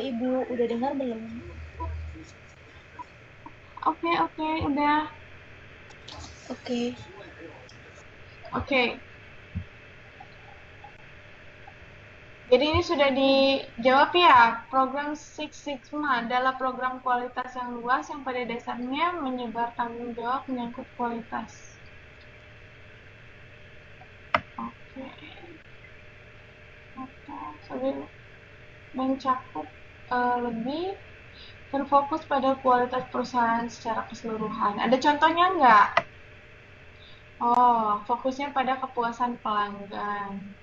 Ibu, udah dengar belum? Oke, udah. Oke. Oke. Jadi ini sudah dijawab ya, program Six Sigma adalah program kualitas yang luas yang pada dasarnya menyebar tanggung jawab menyangkut kualitas. Oke. Sambil mencakup lebih terfokus pada kualitas perusahaan secara keseluruhan. Ada contohnya nggak? Oh, fokusnya pada kepuasan pelanggan.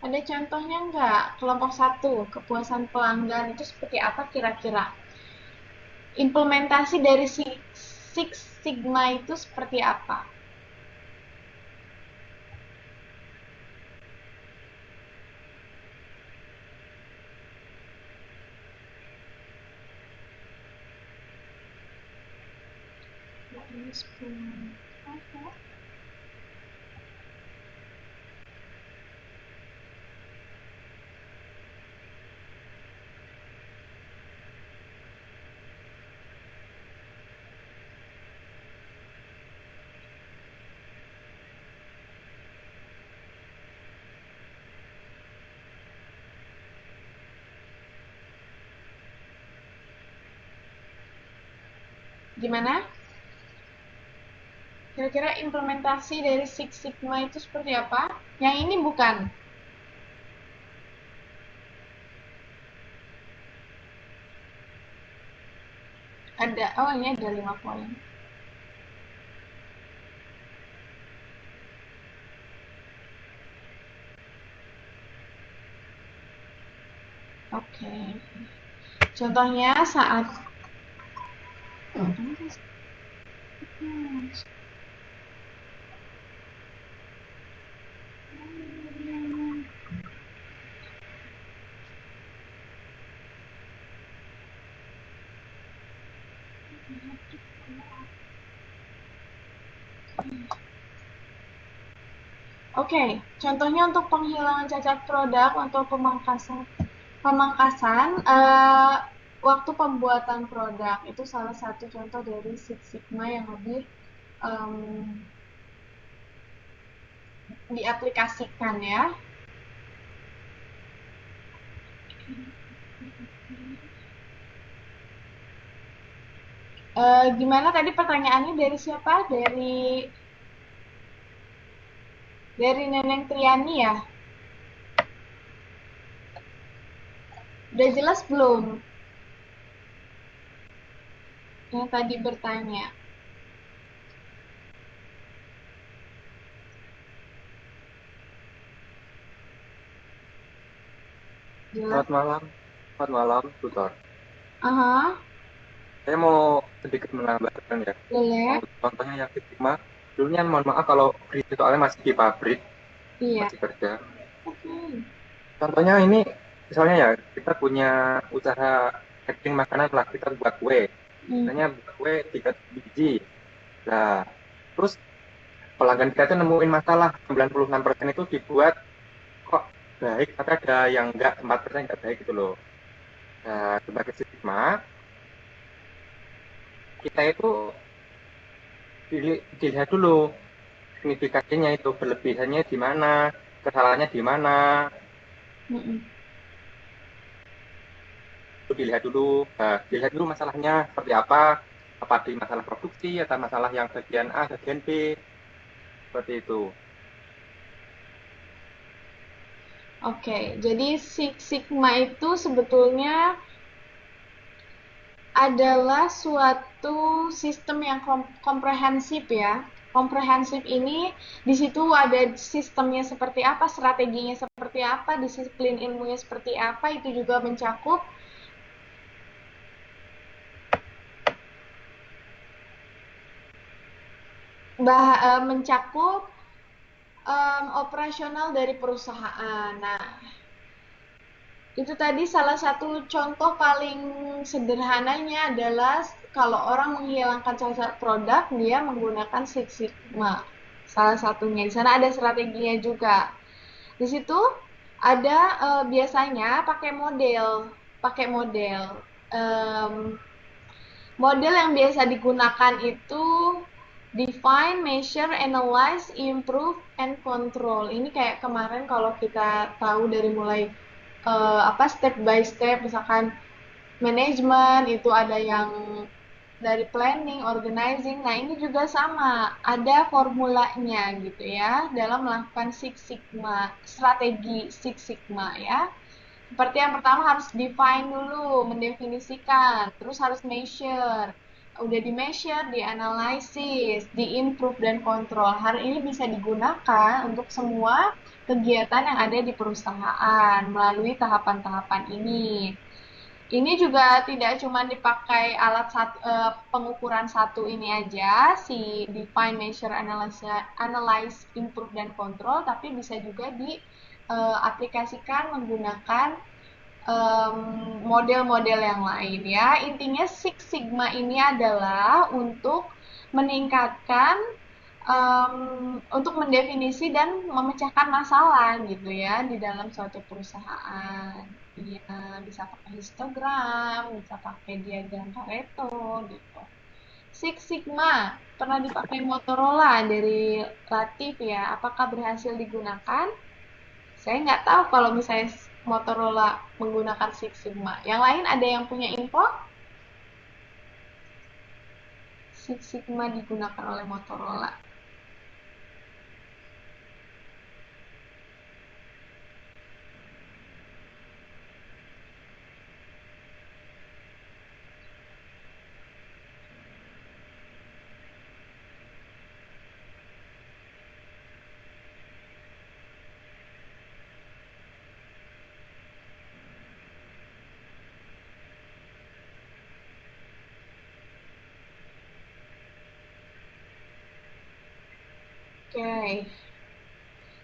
Ada contohnya nggak? Kelompok 1, kepuasan pelanggan itu seperti apa kira-kira? Implementasi dari Six Sigma itu seperti apa? Gimana? Kira-kira implementasi dari Six Sigma itu seperti apa? Yang ini bukan. Ada, oh ini ada 5 poin. Oke. Contohnya saat Oke, contohnya untuk penghilangan cacat produk untuk pemangkasan waktu pembuatan produk itu salah satu contoh dari Six Sigma yang lebih um, diaplikasikan ya. Gimana tadi pertanyaannya dari siapa? Dari Neneng Triani ya. Udah jelas belum? Yang tadi bertanya. Selamat malam, tutor. Aha. Saya mau sedikit menambahkan ya. Boleh. Contohnya yang Sigma, dulunya mohon maaf kalau soalnya masih di pabrik, Iya. masih kerja. Okay. Contohnya ini, misalnya ya, kita punya usaha catering makanan lah, kita buat kue. Misalnya buat kue 3 biji. Nah, terus pelanggan kita itu nemuin masalah, 96% itu dibuat kok baik, tapi ada yang enggak, 4% enggak baik gitu loh. Nah, sebagai Sigma, kita itu dilihat dulu signifikansinya itu, berlebihannya di mana, kesalahannya di mana. Itu dilihat dulu masalahnya seperti apa di masalah produksi atau masalah yang bagian A, bagian B, seperti itu. Oke, jadi Six Sigma itu sebetulnya adalah suatu sistem yang komprehensif ya. Komprehensif ini di situ ada sistemnya seperti apa, strateginya seperti apa, disiplin ilmunya seperti apa, itu juga mencakup mencakup operasional dari perusahaan. Nah, itu tadi salah satu contoh paling sederhananya adalah kalau orang menghilangkan cacat produk, dia menggunakan Six Sigma. Salah satunya. Di sana ada strateginya juga. Di situ ada biasanya pakai model. Model yang biasa digunakan itu define, measure, analyze, improve, and control. Ini kayak kemarin kalau kita tahu dari mulai step by step, misalkan manajemen itu ada yang dari planning, organizing. Nah, ini juga sama, ada formulanya gitu ya dalam melakukan Six Sigma, strategi Six Sigma ya. Seperti yang pertama harus define dulu, mendefinisikan, terus harus measure. Udah di measure, di analisis, di improve dan kontrol. Hal ini bisa digunakan untuk semua kegiatan yang ada di perusahaan melalui tahapan-tahapan ini. Ini juga tidak cuma dipakai alat pengukuran satu ini aja, si define, measure, analyze, improve, dan control, tapi bisa juga diaplikasikan menggunakan model-model yang lain ya. Intinya Six Sigma ini adalah untuk meningkatkan untuk mendefinisi dan memecahkan masalah gitu ya di dalam suatu perusahaan. Ya, bisa pakai histogram, bisa pakai diagram Pareto gitu. Six Sigma pernah dipakai Motorola dari Latif ya. Apakah berhasil digunakan? Saya nggak tahu kalau misalnya Motorola menggunakan Six Sigma. Yang lain ada yang punya info? Six Sigma digunakan oleh Motorola. Oke,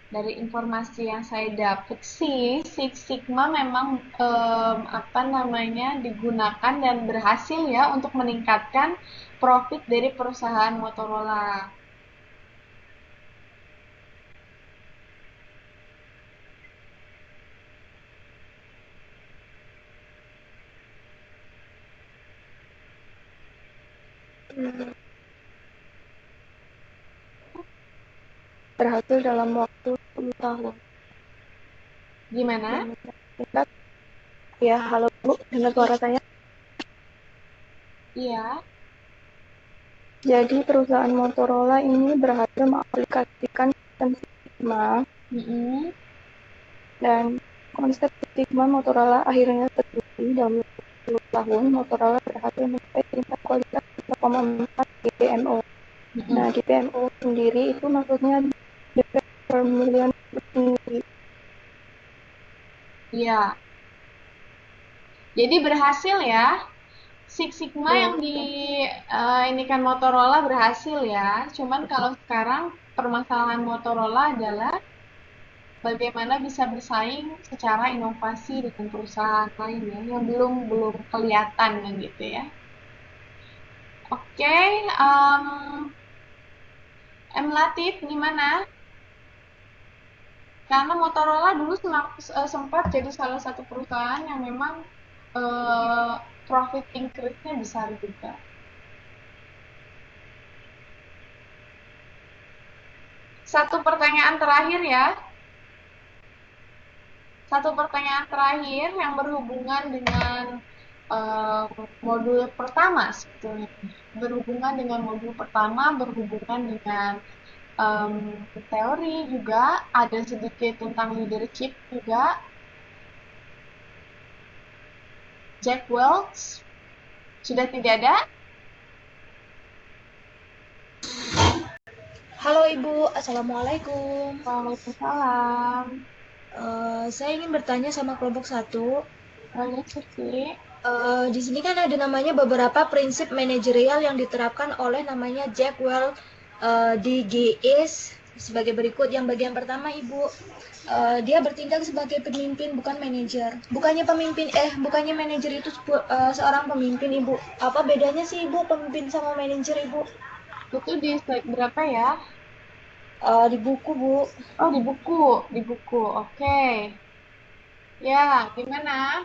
dari informasi yang saya dapat sih, Six Sigma memang digunakan dan berhasil ya untuk meningkatkan profit dari perusahaan Motorola. Berhasil dalam waktu 10 tahun. Gimana? Ya, halo Bu, dengar suara saya? Iya. Jadi perusahaan Motorola ini berhasil mengaplikasikan sistem Sigma dan konsep Sigma Motorola akhirnya terwujud dalam 10 tahun. Motorola berhasil mencapai tingkat kualitas 3,4 DPMO. Nah, DPMO sendiri itu maksudnya defect per million sendiri. Iya. Jadi berhasil ya. Six Sigma yang ini kan Motorola berhasil ya. Cuman kalau sekarang permasalahan Motorola adalah bagaimana bisa bersaing secara inovasi dengan perusahaan lainnya yang belum kelihatan gitu ya. Oke, M Latif gimana? Karena Motorola dulu sempat jadi salah satu perusahaan yang memang profit increase-nya besar juga. Satu pertanyaan terakhir ya. Satu pertanyaan terakhir yang berhubungan dengan modul pertama sebetulnya. Berhubungan dengan modul pertama, berhubungan dengan teori juga, ada sedikit tentang leadership juga. Jack Welch sudah tidak ada? Halo Ibu, Assalamualaikum. Waalaikumsalam. Saya ingin bertanya sama kelompok 1. Banyak sih. Di sini kan ada namanya beberapa prinsip manajerial yang diterapkan oleh namanya Jack Welch di GIS sebagai berikut. Yang bagian pertama, Ibu, dia bertindak sebagai pemimpin, bukan manajer. Bukannya manajer itu seorang pemimpin, Ibu. Apa bedanya sih, Ibu, pemimpin sama manajer, Ibu? Itu di slide berapa ya? Di buku, Bu. Oh, di buku. Oke. Ya, gimana?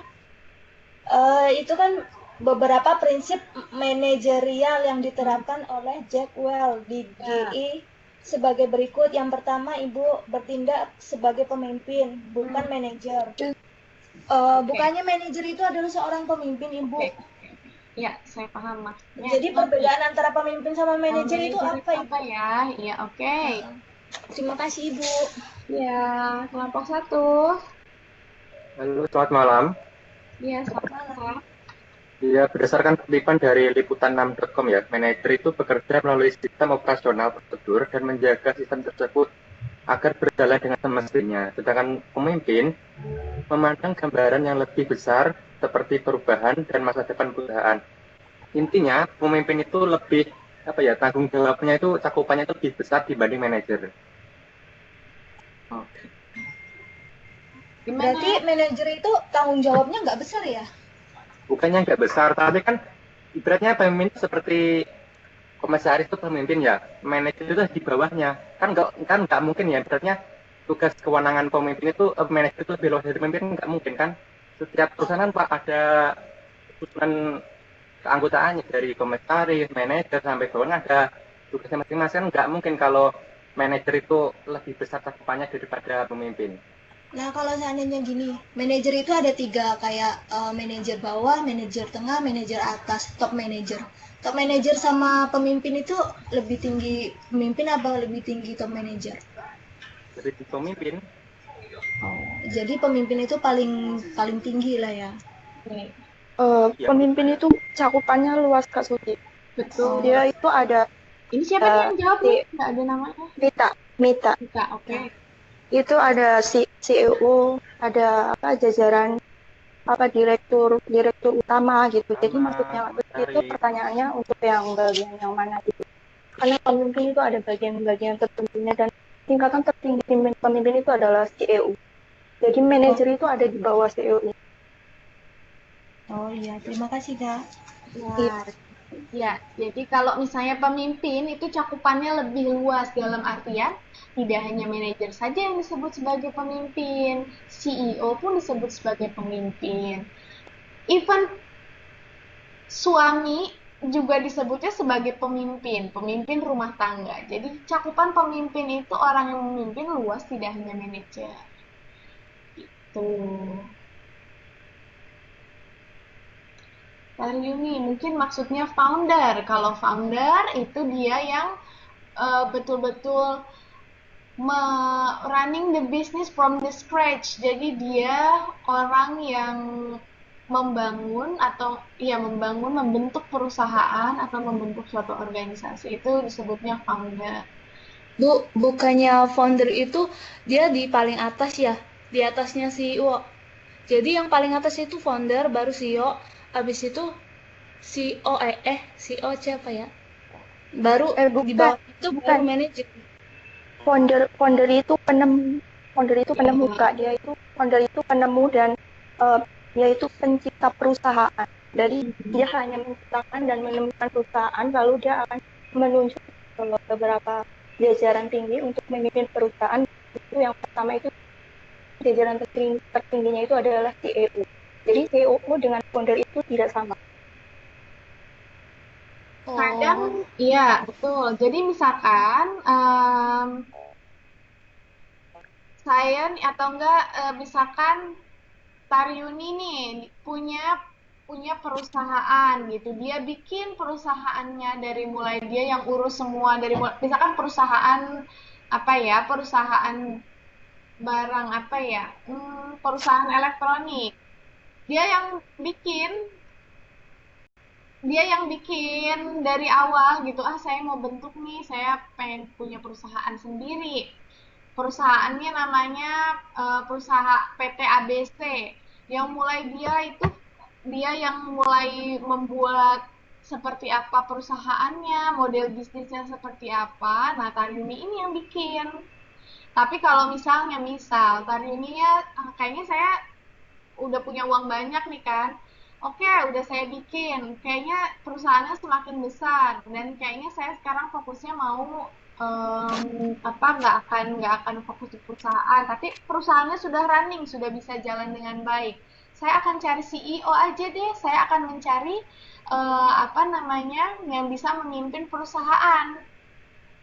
Itu kan beberapa prinsip manajerial yang diterapkan oleh Jack Welch di GE sebagai berikut. Yang pertama, Ibu, bertindak sebagai pemimpin, bukan manajer. Bukannya manajer itu adalah seorang pemimpin, Ibu. Ya, saya paham maksudnya. Jadi perbedaan antara pemimpin sama manajer itu apa, Ibu? Apa ya? Iya, oke. Terima kasih, Ibu. Ya, kelompok 1. Halo, selamat malam. Iya, selamat malam. Ya, berdasarkan kutipan dari liputan6.com ya, manajer itu bekerja melalui sistem operasional prosedur dan menjaga sistem tersebut agar berjalan dengan semestinya. Sedangkan pemimpin memandang gambaran yang lebih besar seperti perubahan dan masa depan perusahaan. Intinya, pemimpin itu lebih tanggung jawabnya itu cakupannya itu lebih besar dibanding manajer. Oke. Berarti manajer itu tanggung jawabnya nggak besar ya? Bukannya nggak besar, tapi kan ibaratnya pemimpin itu seperti komisaris itu pemimpin ya, manajer itu di bawahnya. Kan nggak mungkin ya, ibaratnya tugas kewenangan pemimpin itu manajer itu lebih luas dari pemimpin, nggak mungkin kan. Setiap perusahaan Pak ada susunan keanggotaannya dari komisaris, manajer sampai bawahnya ada tugasnya masing-masing. Nggak mungkin kalau manajer itu lebih besar cakupannya daripada pemimpin. Nah, kalau seandainya gini, manajer itu ada 3, kayak manajer bawah, manajer tengah, manajer atas, top manajer. Top manajer sama pemimpin itu lebih tinggi pemimpin apa lebih tinggi top manajer? Lebih tinggi pemimpin. Oh, jadi pemimpin itu paling tinggi lah ya. Pemimpin itu cakupannya luas, Kak Suci. Betul. Dia itu ada. Ini siapa yang jawab? Nggak ada namanya. Mita. Oke. Itu ada CEO, ada jajaran direktur utama gitu. Jadi maksudnya itu pertanyaannya untuk yang bagian yang mana gitu. Karena pemimpin itu ada bagian-bagian tertentunya dan tingkatan tertinggi pemimpin itu adalah CEO. Jadi manajer itu ada di bawah CEO. Oh iya, terima kasih, Kak. Ya, jadi kalau misalnya pemimpin itu cakupannya lebih luas dalam artian tidak hanya manajer saja yang disebut sebagai pemimpin, CEO pun disebut sebagai pemimpin. Even suami juga disebutnya sebagai pemimpin rumah tangga. Jadi cakupan pemimpin itu orang yang memimpin luas, tidak hanya manajer. Gitu. Taryuni, mungkin maksudnya founder. Kalau founder itu dia yang betul-betul running the business from the scratch. Jadi dia orang yang membentuk perusahaan atau membentuk suatu organisasi. Itu disebutnya founder. Bu, bukannya founder itu dia di paling atas ya, di atasnya CEO. Jadi yang paling atas itu founder, baru CEO, habis itu CEO siapa ya? Baru di bawah itu bukan manajer. Founder itu penemu Kak. Founder itu penemu dan dia itu pencipta perusahaan. Jadi dia hanya menciptakan dan menemukan perusahaan, lalu dia akan menunjuk beberapa jajaran tinggi untuk memimpin perusahaan. Itu yang pertama itu jajaran tertingginya itu adalah CEO. Jadi CEO dengan founder itu tidak sama. Kadang, iya betul. Jadi misalkan saya atau enggak misalkan Taryuni nih punya perusahaan gitu. Dia bikin perusahaannya dari mulai dia yang urus semua misalkan perusahaan perusahaan barang perusahaan elektronik. Dia yang bikin dari awal gitu. Saya mau bentuk nih, saya pengen punya perusahaan sendiri. Perusahaannya namanya perusahaan PT ABC. Yang mulai dia yang mulai membuat seperti apa perusahaannya, model bisnisnya seperti apa. Nah, Taryuni ini yang bikin. Tapi kalau misalnya Taryuni ya kayaknya saya udah punya uang banyak nih kan. Oke, udah saya bikin. Kayaknya perusahaannya semakin besar dan kayaknya saya sekarang fokusnya mau nggak akan fokus di perusahaan, tapi perusahaannya sudah running, sudah bisa jalan dengan baik. Saya akan cari CEO aja deh. Saya akan mencari yang bisa memimpin perusahaan.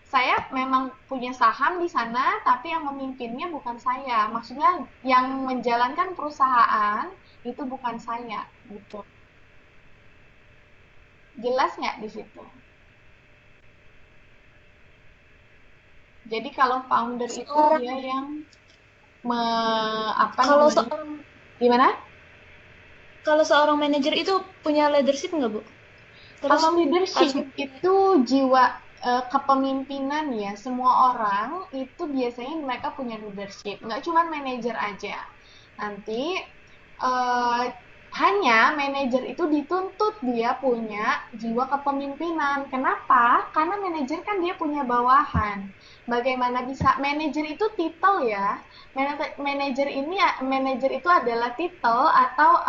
Saya memang punya saham di sana, tapi yang memimpinnya bukan saya. Maksudnya yang menjalankan perusahaan itu bukan saya, gitu. Jelas nggak di situ? Jadi kalau founder itu dia yang gimana? Kalau seorang manajer itu punya leadership nggak, Bu? Kalau leadership itu jiwa kepemimpinan ya. Semua orang itu biasanya mereka punya leadership. Nggak cuma manajer aja. Nanti hanya manajer itu dituntut dia punya jiwa kepemimpinan. Kenapa? Karena manajer kan dia punya bawahan. Bagaimana bisa manajer itu titel ya? Manajer itu adalah titel atau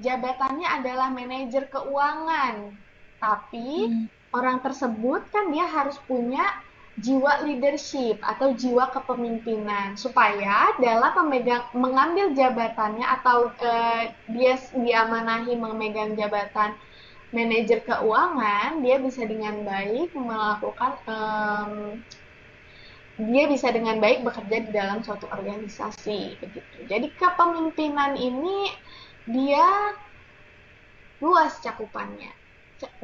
jabatannya adalah manajer keuangan, tapi orang tersebut kan dia harus punya jiwa leadership atau jiwa kepemimpinan supaya dalam mengambil jabatannya atau dia diamanahi memegang jabatan manajer keuangan, dia bisa dengan baik bekerja di dalam suatu organisasi begitu. Jadi kepemimpinan ini dia luas cakupannya.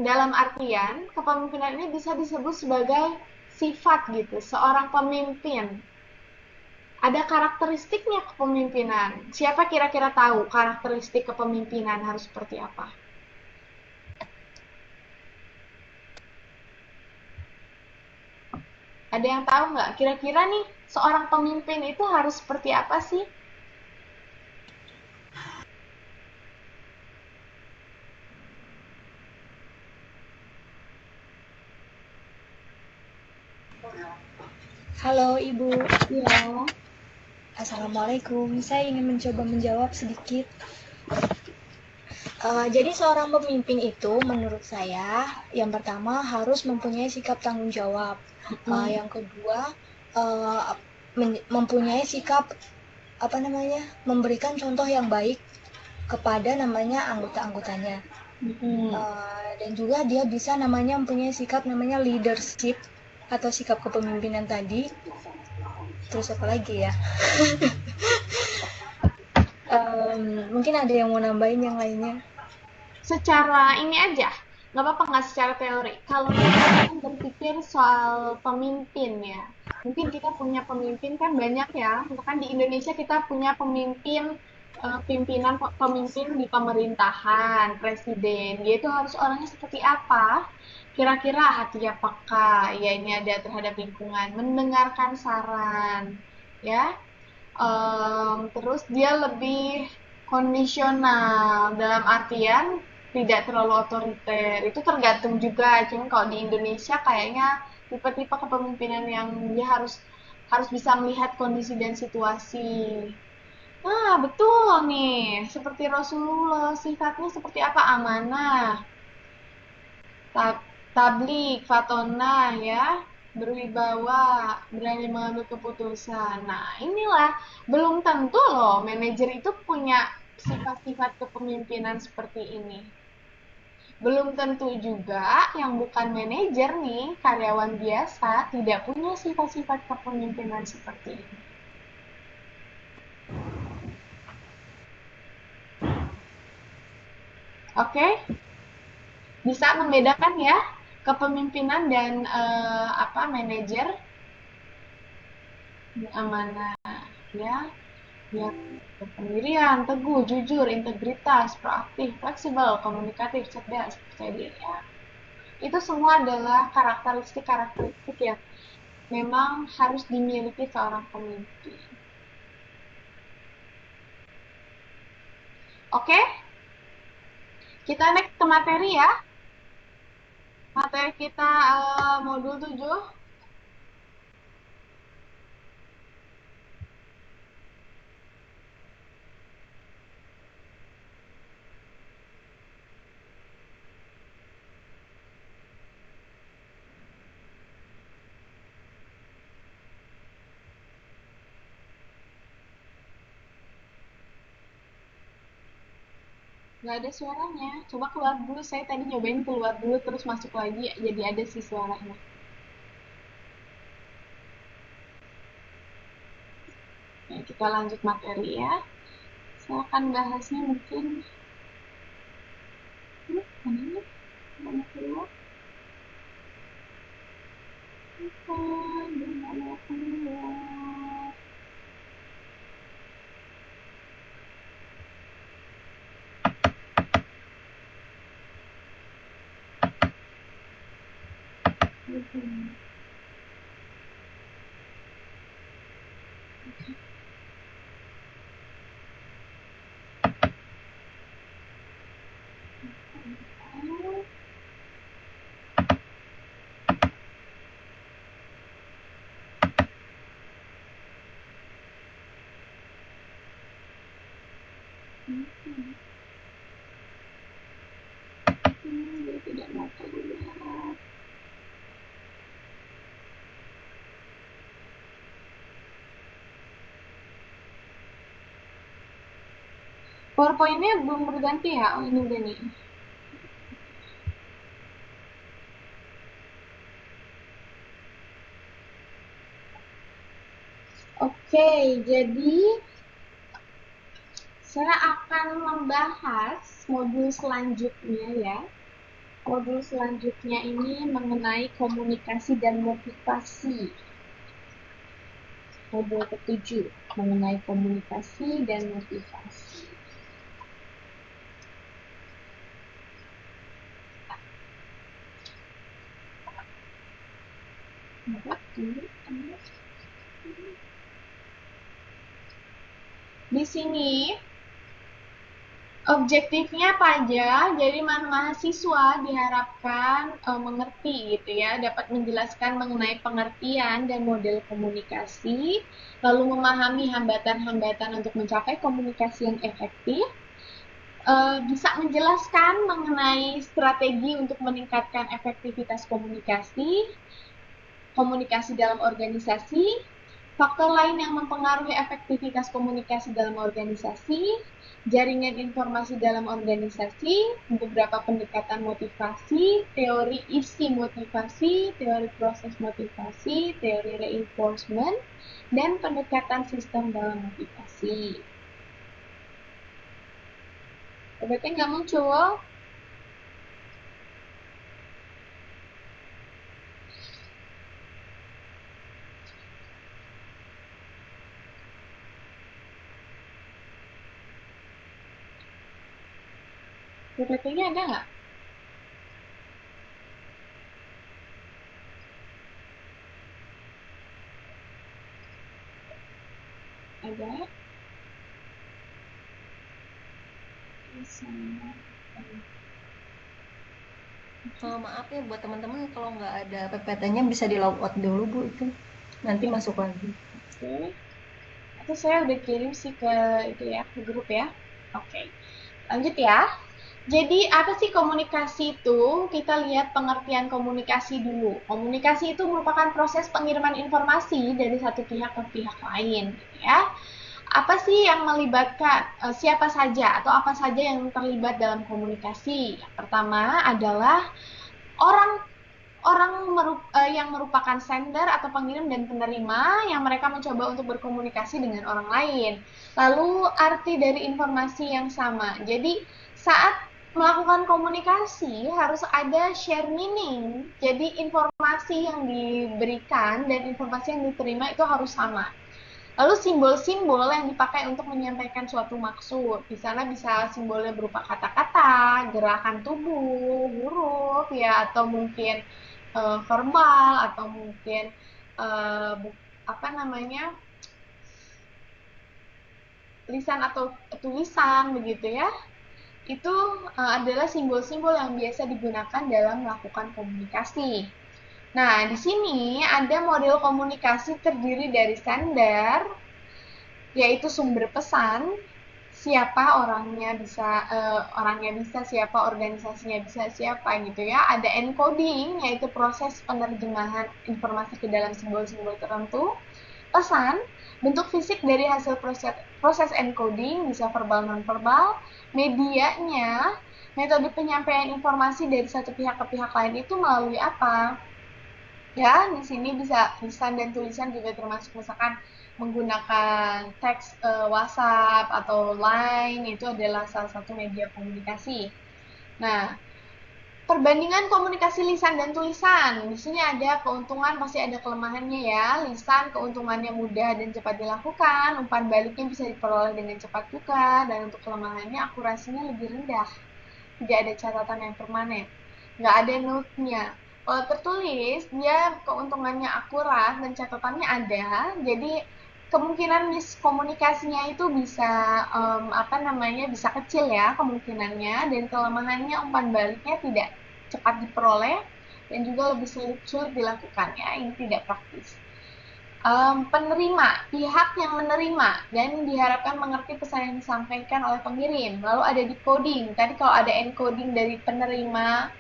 Dalam artian kepemimpinan ini bisa disebut sebagai sifat gitu, seorang pemimpin. Ada karakteristiknya kepemimpinan. Siapa kira-kira tahu karakteristik kepemimpinan harus seperti apa? Ada yang tahu nggak? Kira-kira nih, seorang pemimpin itu harus seperti apa sih? Halo Ibu. Iya. Assalamualaikum. Saya ingin mencoba menjawab sedikit. Jadi seorang pemimpin itu menurut saya yang pertama harus mempunyai sikap tanggung jawab. Yang kedua mempunyai sikap memberikan contoh yang baik kepada anggota-anggotanya. Dan juga dia bisa mempunyai sikap leadership atau sikap kepemimpinan tadi. Terus apa lagi ya? Mungkin ada yang mau nambahin yang lainnya. Secara ini aja, nggak apa-apa nggak secara teori. Kalau kita berpikir soal pemimpin ya, mungkin kita punya pemimpin kan banyak ya. Kan di Indonesia kita punya pemimpin di pemerintahan, presiden. Dia itu harus orangnya seperti apa? Kira-kira hatinya peka, ya ini ada terhadap lingkungan, mendengarkan saran, ya. Terus dia lebih kondisional dalam artian tidak terlalu otoriter. Itu tergantung juga. Cuma kalau di Indonesia kayaknya tipe-tipe kepemimpinan yang dia harus bisa melihat kondisi dan situasi. Nah, betul nih. Seperti Rasulullah, sifatnya seperti apa? Amanah, tabligh, fatonah ya, berwibawa, berani mengambil keputusan. Nah, inilah belum tentu loh manajer itu punya sifat-sifat kepemimpinan seperti ini. Belum tentu juga yang bukan manajer nih, karyawan biasa, tidak punya sifat-sifat kepemimpinan seperti ini. Oke? Bisa membedakan ya kepemimpinan dan manajer. Amanah ya, pendirian, teguh, jujur, integritas, proaktif, fleksibel, komunikatif, cerdas, percaya diri ya. Itu semua adalah karakteristik yang memang harus dimiliki seorang pemimpin. Oke? Kita next ke materi ya. Materi kita modul 7. Nggak ada suaranya. Coba keluar dulu. Saya tadi nyobain keluar dulu terus masuk lagi. Jadi ada sih suaranya. Oke, kita lanjut materi ya. Saya akan bahasnya mungkin... mana mau keluar? Mau keluar. Dia tidak mau keluar. PowerPoint-nya belum berganti ya? Oh, ini udah nih. Oke, jadi saya akan membahas modul selanjutnya ya. Modul selanjutnya ini mengenai komunikasi dan motivasi. Modul ke-7 mengenai komunikasi dan motivasi. Di sini objektifnya apa aja? Jadi mahasiswa diharapkan mengerti gitu ya, dapat menjelaskan mengenai pengertian dan model komunikasi, lalu memahami hambatan-hambatan untuk mencapai komunikasi yang efektif, bisa menjelaskan mengenai strategi untuk meningkatkan efektivitas komunikasi, komunikasi dalam organisasi, faktor lain yang mempengaruhi efektivitas komunikasi dalam organisasi, jaringan informasi dalam organisasi, beberapa pendekatan motivasi, teori isi motivasi, teori proses motivasi, teori reinforcement, dan pendekatan sistem dalam motivasi. Berarti nggak muncul? PPT-nya ada nggak? Ada. Maaf ya buat teman-teman kalau nggak ada PPT-nya bisa di log out dulu Bu itu. Nanti masuk lagi. Oke. Itu saya udah kirim sih ke itu ya, ke grup ya. Oke. Lanjut ya. Jadi apa sih komunikasi itu? Kita lihat pengertian komunikasi dulu. Komunikasi itu merupakan proses pengiriman informasi dari satu pihak ke pihak lain, gitu ya. Apa sih yang melibatkan siapa saja atau apa saja yang terlibat dalam komunikasi? Yang pertama adalah orang yang merupakan sender atau pengirim dan penerima yang mereka mencoba untuk berkomunikasi dengan orang lain. Lalu arti dari informasi yang sama. Jadi saat melakukan komunikasi harus ada share meaning. Jadi informasi yang diberikan dan informasi yang diterima itu harus sama. Lalu simbol-simbol yang dipakai untuk menyampaikan suatu maksud. Di sana bisa simbolnya berupa kata-kata, gerakan tubuh, huruf ya, atau mungkin verbal, atau mungkin apa namanya, lisan atau tulisan begitu ya. itu adalah simbol-simbol yang biasa digunakan dalam melakukan komunikasi. Nah, di sini ada model komunikasi terdiri dari sender, yaitu sumber pesan, siapa orangnya bisa, siapa organisasinya bisa, siapa gitu ya. Ada encoding, yaitu proses penerjemahan informasi ke dalam simbol-simbol tertentu. Pesan, bentuk fisik dari hasil proses encoding, bisa verbal non-verbal. Medianya, metode penyampaian informasi dari satu pihak ke pihak lain itu melalui apa? Ya, di sini bisa lisan dan tulisan juga termasuk, misalkan menggunakan teks WhatsApp atau Line, itu adalah salah satu media komunikasi. Nah, perbandingan komunikasi lisan dan tulisan. Di sini ada keuntungan, pasti ada kelemahannya ya. Lisan keuntungannya mudah dan cepat dilakukan, umpan baliknya bisa diperoleh dengan cepat juga, dan untuk kelemahannya akurasinya lebih rendah. Tidak ada catatan yang permanen. Nggak ada note-nya. Kalau tertulis, dia keuntungannya akurat dan catatannya ada, jadi kemungkinan miskomunikasinya itu bisa bisa kecil ya kemungkinannya, dan kelemahannya umpan baliknya tidak cepat diperoleh dan juga lebih sulit dilakukan ya, ini tidak praktis. Penerima, pihak yang menerima dan diharapkan mengerti pesan yang disampaikan oleh pengirim. Lalu ada decoding. Tadi kalau ada encoding dari penerima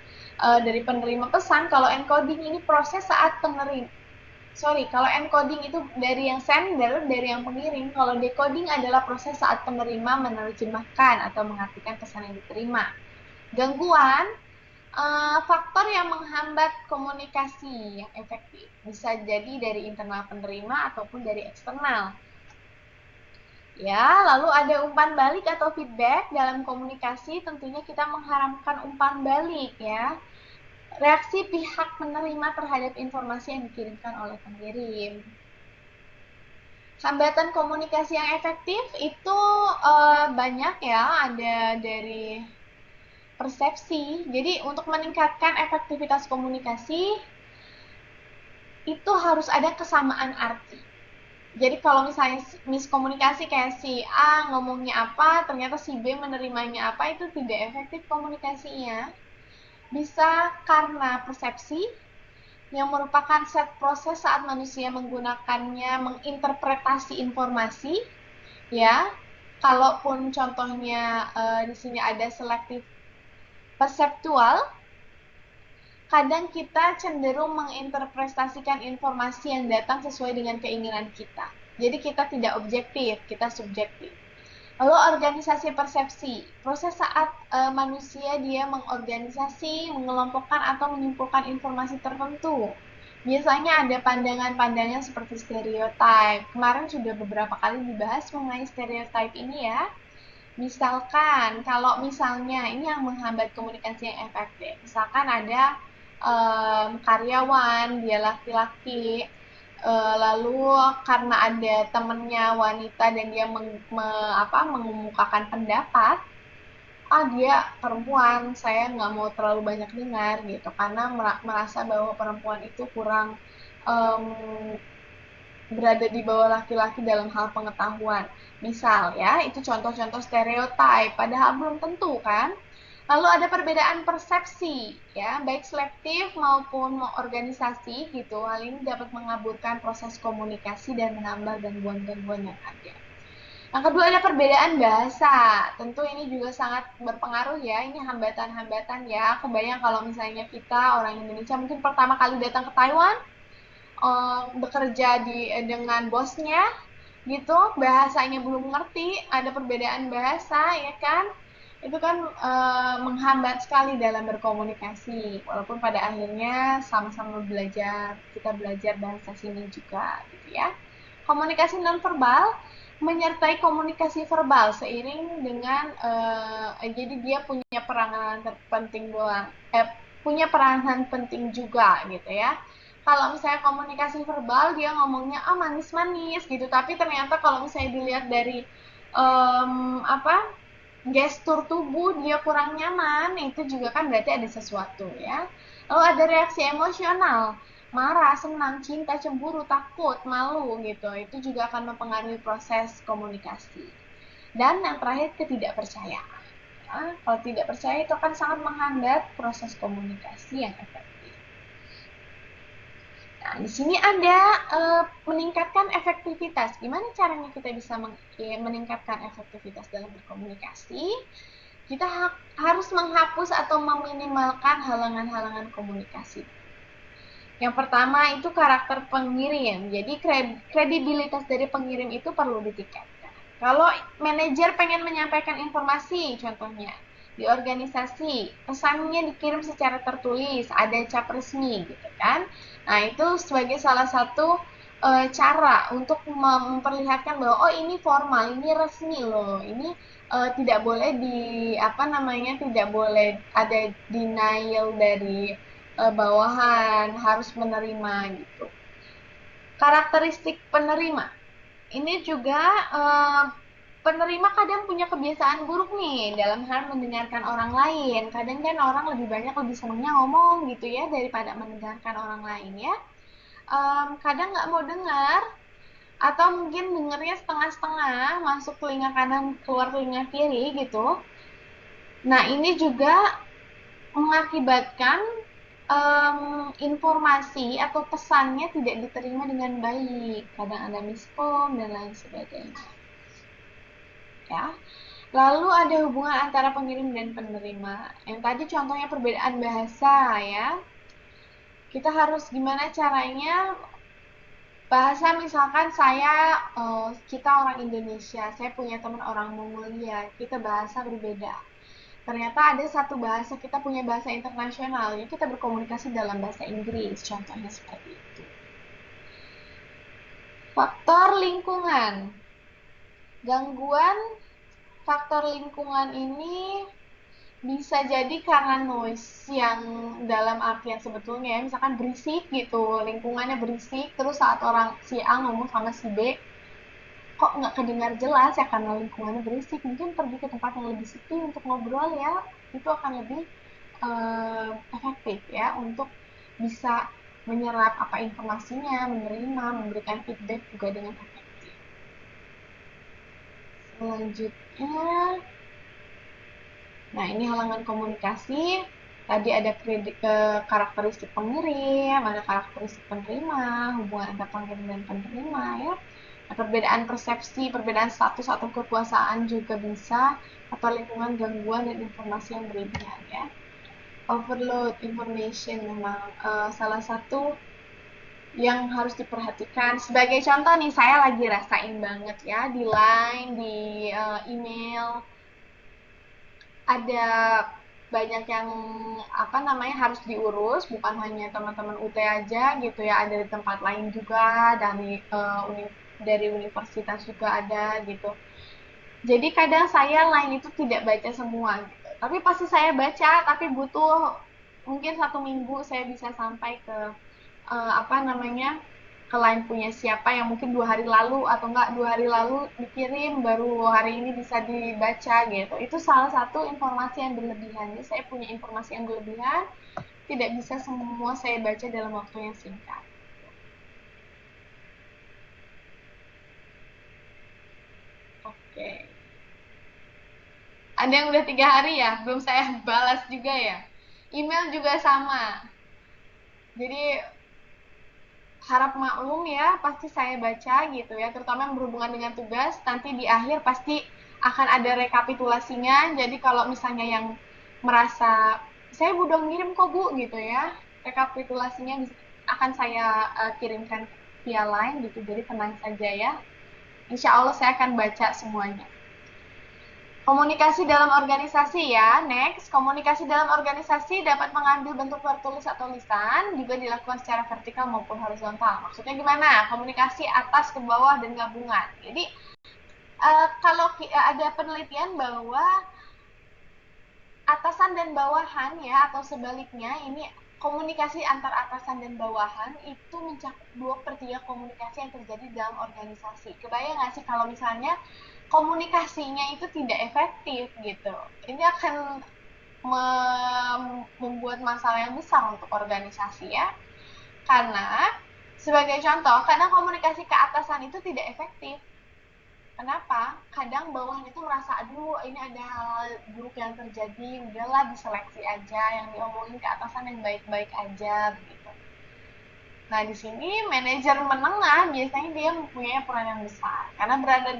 pesan, kalau encoding ini proses saat kalau encoding itu dari yang sender, dari yang pengirim. Kalau decoding adalah proses saat penerima menerjemahkan atau mengartikan pesan yang diterima. Gangguan, faktor yang menghambat komunikasi yang efektif bisa jadi dari internal penerima ataupun dari eksternal. Ya, lalu ada umpan balik atau feedback dalam komunikasi. Tentunya kita mengharapkan umpan balik ya. Reaksi pihak penerima terhadap informasi yang dikirimkan oleh pengirim. Hambatan komunikasi yang efektif itu banyak ya, ada dari persepsi. Jadi untuk meningkatkan efektivitas komunikasi itu harus ada kesamaan arti. Jadi kalau misalnya miskomunikasi kayak si A ngomongnya apa, ternyata si B menerimanya apa, itu tidak efektif komunikasinya. Bisa karena persepsi yang merupakan set proses saat manusia menggunakannya menginterpretasi informasi, ya. Kalaupun contohnya di sini ada selektif perseptual, kadang kita cenderung menginterpretasikan informasi yang datang sesuai dengan keinginan kita. Jadi kita tidak objektif, kita subjektif. Lalu organisasi persepsi, proses saat manusia dia mengorganisasi, mengelompokkan atau menyimpulkan informasi tertentu. Biasanya ada pandangan-pandangan seperti stereotype. Kemarin sudah beberapa kali dibahas mengenai stereotype ini ya. Misalkan, kalau misalnya ini yang menghambat komunikasi yang efektif. Misalkan ada karyawan, dia laki-laki, lalu karena ada temennya wanita dan dia mengemukakan pendapat, dia perempuan, saya nggak mau terlalu banyak dengar gitu, karena merasa bahwa perempuan itu kurang berada di bawah laki-laki dalam hal pengetahuan. Misal ya, itu contoh-contoh stereotype, padahal belum tentu kan. Lalu ada perbedaan persepsi, ya, baik selektif maupun organisasi gitu. Hal ini dapat mengaburkan proses komunikasi dan menambah gangguan-gangguan yang ada. Yang kedua ada perbedaan bahasa. Tentu ini juga sangat berpengaruh ya. Ini hambatan-hambatan ya. Kebayang kalau misalnya kita orang Indonesia mungkin pertama kali datang ke Taiwan, bekerja dengan bosnya gitu, bahasanya belum ngerti, ada perbedaan bahasa ya kan. Itu kan menghambat sekali dalam berkomunikasi, walaupun pada akhirnya sama-sama belajar, kita belajar bahasa sini juga gitu ya. Komunikasi nonverbal menyertai komunikasi verbal seiring dengan jadi dia punya peranan penting juga gitu ya. Kalau misalnya komunikasi verbal dia ngomongnya manis-manis gitu, tapi ternyata kalau misalnya dilihat dari gestur tubuh dia kurang nyaman, itu juga kan berarti ada sesuatu ya. Lalu ada reaksi emosional, marah, senang, cinta, cemburu, takut, malu gitu. Itu juga akan mempengaruhi proses komunikasi. Dan yang terakhir ketidakpercayaan. Ya, kalau tidak percaya itu akan sangat menghambat proses komunikasi yang efektif. Nah, di sini ada meningkatkan efektivitas. Gimana caranya kita bisa meningkatkan efektivitas dalam berkomunikasi? Kita harus menghapus atau meminimalkan halangan-halangan komunikasi. Yang pertama itu karakter pengirim. Jadi kredibilitas dari pengirim itu perlu ditingkatkan. Kalau manajer pengen menyampaikan informasi, contohnya di organisasi, pesannya dikirim secara tertulis, ada cap resmi gitu kan. Nah, itu sebagai salah satu cara untuk memperlihatkan bahwa oh ini formal, ini resmi loh, ini tidak boleh tidak boleh ada denial dari bawahan, harus menerima gitu. Karakteristik penerima. Ini juga penerima kadang punya kebiasaan buruk nih dalam hal mendengarkan orang lain. Kadang kan orang lebih senangnya ngomong gitu ya daripada mendengarkan orang lain ya. Kadang nggak mau dengar atau mungkin dengarnya setengah-setengah, masuk telinga kanan keluar telinga kiri gitu. Nah, ini juga mengakibatkan informasi atau pesannya tidak diterima dengan baik. Kadang ada miskom dan lain sebagainya. Ya. Lalu ada hubungan antara pengirim dan penerima. Yang tadi contohnya perbedaan bahasa ya. Kita harus gimana caranya bahasa, misalkan kita orang Indonesia, saya punya teman orang Mongolia, kita bahasa berbeda. Ternyata ada satu bahasa, kita punya bahasa internasional, jadi kita berkomunikasi dalam bahasa Inggris, contohnya seperti itu. Faktor lingkungan. Gangguan faktor lingkungan ini bisa jadi karena noise yang dalam artian sebetulnya, misalkan berisik gitu, lingkungannya berisik, terus saat orang si A ngomong sama si B, kok nggak kedengar jelas ya karena lingkungannya berisik. Mungkin pergi ke tempat yang lebih sepi untuk ngobrol ya, itu akan lebih efektif ya untuk bisa menyerap apa informasinya, menerima, memberikan feedback juga dengan efektif. Selanjutnya, nah ini halangan komunikasi. Tadi ada karakteristik pengirim, ada karakteristik penerima, hubungan antara pengirim dan penerima ya. Nah, perbedaan persepsi, perbedaan status atau kekuasaan juga bisa, atau lingkungan, gangguan dan informasi yang berlebihan ya. Overload information memang salah satu yang harus diperhatikan. Sebagai contoh nih, saya lagi rasain banget ya di line, di email, ada banyak yang harus diurus, bukan hanya teman-teman UT aja gitu ya, ada di tempat lain juga, dari universitas juga ada gitu. Jadi kadang saya line itu tidak baca semua gitu. Tapi pasti saya baca, tapi butuh mungkin 1 minggu saya bisa sampai ke ke line punya siapa yang mungkin 2 hari lalu atau enggak 2 hari lalu dikirim, baru hari ini bisa dibaca gitu. Itu salah satu informasi yang berlebihan. Jadi saya punya informasi yang berlebihan, tidak bisa semua saya baca dalam waktu yang singkat. Oke. Ada yang udah 3 hari ya, belum saya balas juga ya. Email juga sama. Jadi harap maklum ya, pasti saya baca gitu ya, terutama yang berhubungan dengan tugas. Nanti di akhir pasti akan ada rekapitulasinya. Jadi kalau misalnya yang merasa saya udah ngirim kok Bu gitu ya, rekapitulasinya akan saya kirimkan via line gitu. Jadi tenang saja ya. Insya Allah saya akan baca semuanya. Komunikasi dalam organisasi ya. Next, komunikasi dalam organisasi dapat mengambil bentuk tertulis atau lisan, juga dilakukan secara vertikal maupun horizontal. Maksudnya gimana? Komunikasi atas ke bawah dan gabungan. Jadi kalau ada penelitian bahwa atasan dan bawahan ya, atau sebaliknya, ini komunikasi antar atasan dan bawahan itu mencakup 2/3 komunikasi yang terjadi dalam organisasi. Kebayang nggak sih kalau misalnya komunikasinya itu tidak efektif gitu, ini akan membuat masalah yang besar untuk organisasi ya. Karena sebagai contoh, kadang komunikasi ke atasan itu tidak efektif. Kenapa? Kadang bawahnya tuh merasa, aduh ini ada hal buruk yang terjadi, udahlah diseleksi aja, yang diomongin ke atasan yang baik-baik aja, gitu. Nah, di sini manajer menengah biasanya dia mempunyai peran yang besar, karena berada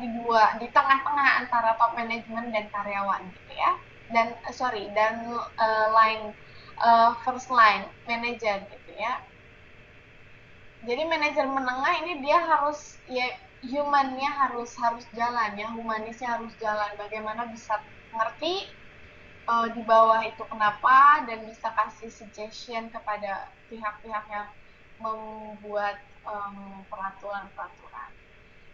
di tengah-tengah antara top management dan karyawan, gitu ya. Dan, first line manager, gitu ya. Jadi manajer menengah ini dia harus, ya humannya harus jalan ya, humanisnya harus jalan, bagaimana bisa ngerti di bawah itu kenapa, dan bisa kasih suggestion kepada pihak-pihak yang membuat peraturan-peraturan.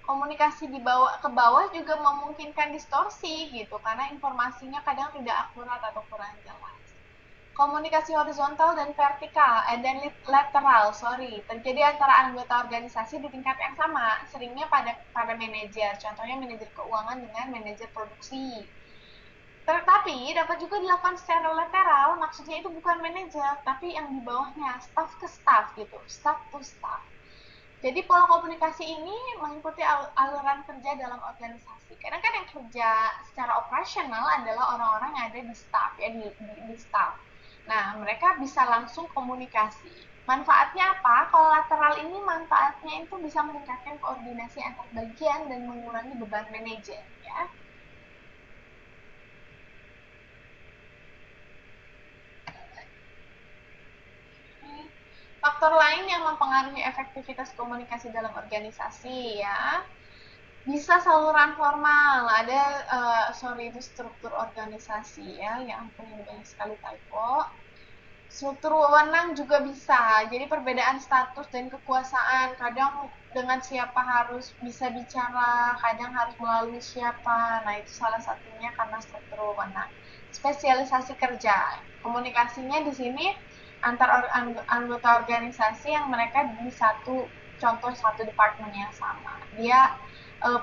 Komunikasi ke bawah juga memungkinkan distorsi gitu, karena informasinya kadang tidak akurat atau kurang jelas. Komunikasi horizontal dan vertikal dan lateral terjadi antara anggota organisasi di tingkat yang sama, seringnya pada manajer, contohnya manajer keuangan dengan manajer produksi. Tetapi dapat juga dilakukan secara lateral, maksudnya itu bukan manajer, tapi yang di bawahnya, staff ke staff gitu, staff to staff. Jadi pola komunikasi ini mengikuti aluran kerja dalam organisasi. Karena kan yang kerja secara operasional adalah orang-orang yang ada di staff ya, di staff. Nah, mereka bisa langsung komunikasi. Manfaatnya apa? Kalau lateral ini manfaatnya itu bisa meningkatkan koordinasi antar bagian dan mengurangi beban manajer ya. Faktor lain yang mempengaruhi efektivitas komunikasi dalam organisasi ya, bisa saluran formal, ada itu struktur organisasi ya, yang punya banyak sekali typo. Struktur wewenang juga bisa, jadi perbedaan status dan kekuasaan, kadang dengan siapa harus bisa bicara, kadang harus melalui siapa. Nah, itu salah satunya karena struktur wewenang. Spesialisasi kerja, komunikasinya di sini antar anggota organisasi yang mereka di satu departemen yang sama. Dia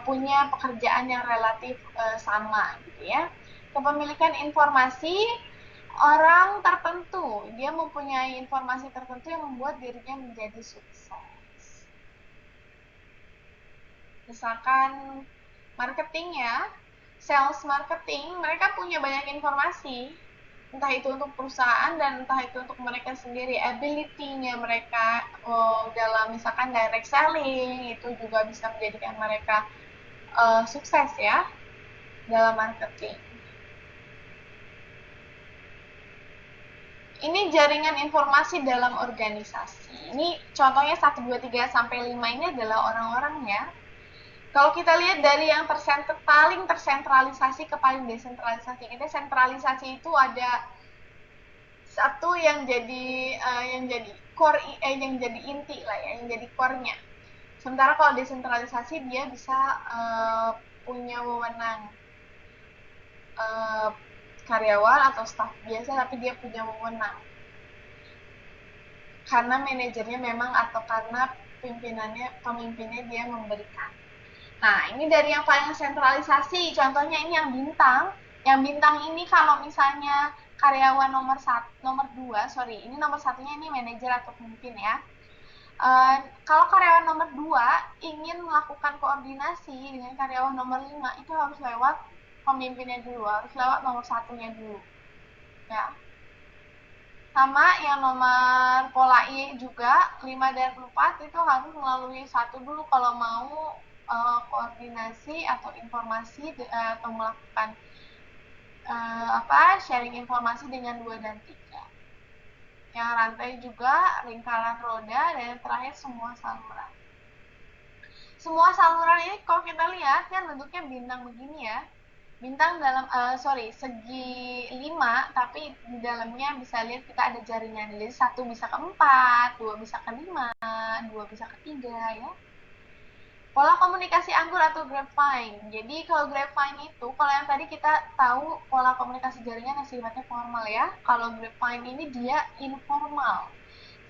punya pekerjaan yang relatif sama gitu ya. Kepemilikan informasi, orang tertentu, dia mempunyai informasi tertentu yang membuat dirinya menjadi sukses. Misalkan marketing ya, sales marketing, mereka punya banyak informasi, entah itu untuk perusahaan dan entah itu untuk mereka sendiri. Ability-nya mereka dalam misalkan direct selling, itu juga bisa menjadikan mereka sukses ya dalam marketing. Ini jaringan informasi dalam organisasi. Ini contohnya 1, 2, 3, sampai 5 ini adalah orang-orangnya. Kalau kita lihat dari yang paling tersentralisasi ke paling desentralisasi. Ini sentralisasi itu ada satu yang jadi core, yang jadi inti lah ya, yang jadi core-nya. Sementara kalau desentralisasi dia bisa punya wewenang karyawan atau staf biasa, tapi dia punya wewenang karena manajernya memang atau karena pemimpinnya dia memberikan. Nah, ini dari yang paling sentralisasi, contohnya ini yang bintang. Yang bintang ini kalau misalnya karyawan nomor 2, ini nomor 1-nya ini manajer atau pemimpin ya. Kalau karyawan nomor 2 ingin melakukan koordinasi dengan karyawan nomor 5, itu harus lewat pemimpinnya dulu, harus lewat nomor 1-nya dulu ya. Sama yang nomor pola I juga, 5 dan 4 itu harus melalui 1 dulu kalau mau koordinasi atau informasi atau melakukan sharing informasi dengan 2 dan 3. Yang rantai juga lingkaran roda, dan yang terakhir semua saluran. Semua saluran ini kalau kita lihat kan bentuknya bintang begini ya. Bintang dalam segi 5, tapi di dalamnya bisa lihat kita ada jaringan. Jadi 1 bisa ke 4, 2 bisa ke 5, 2 bisa ke 3 ya. Pola komunikasi anggur atau grapevine. Jadi kalau grapevine itu, kalau yang tadi kita tahu pola komunikasi jaringan yang sifatnya formal ya. Kalau grapevine ini dia informal.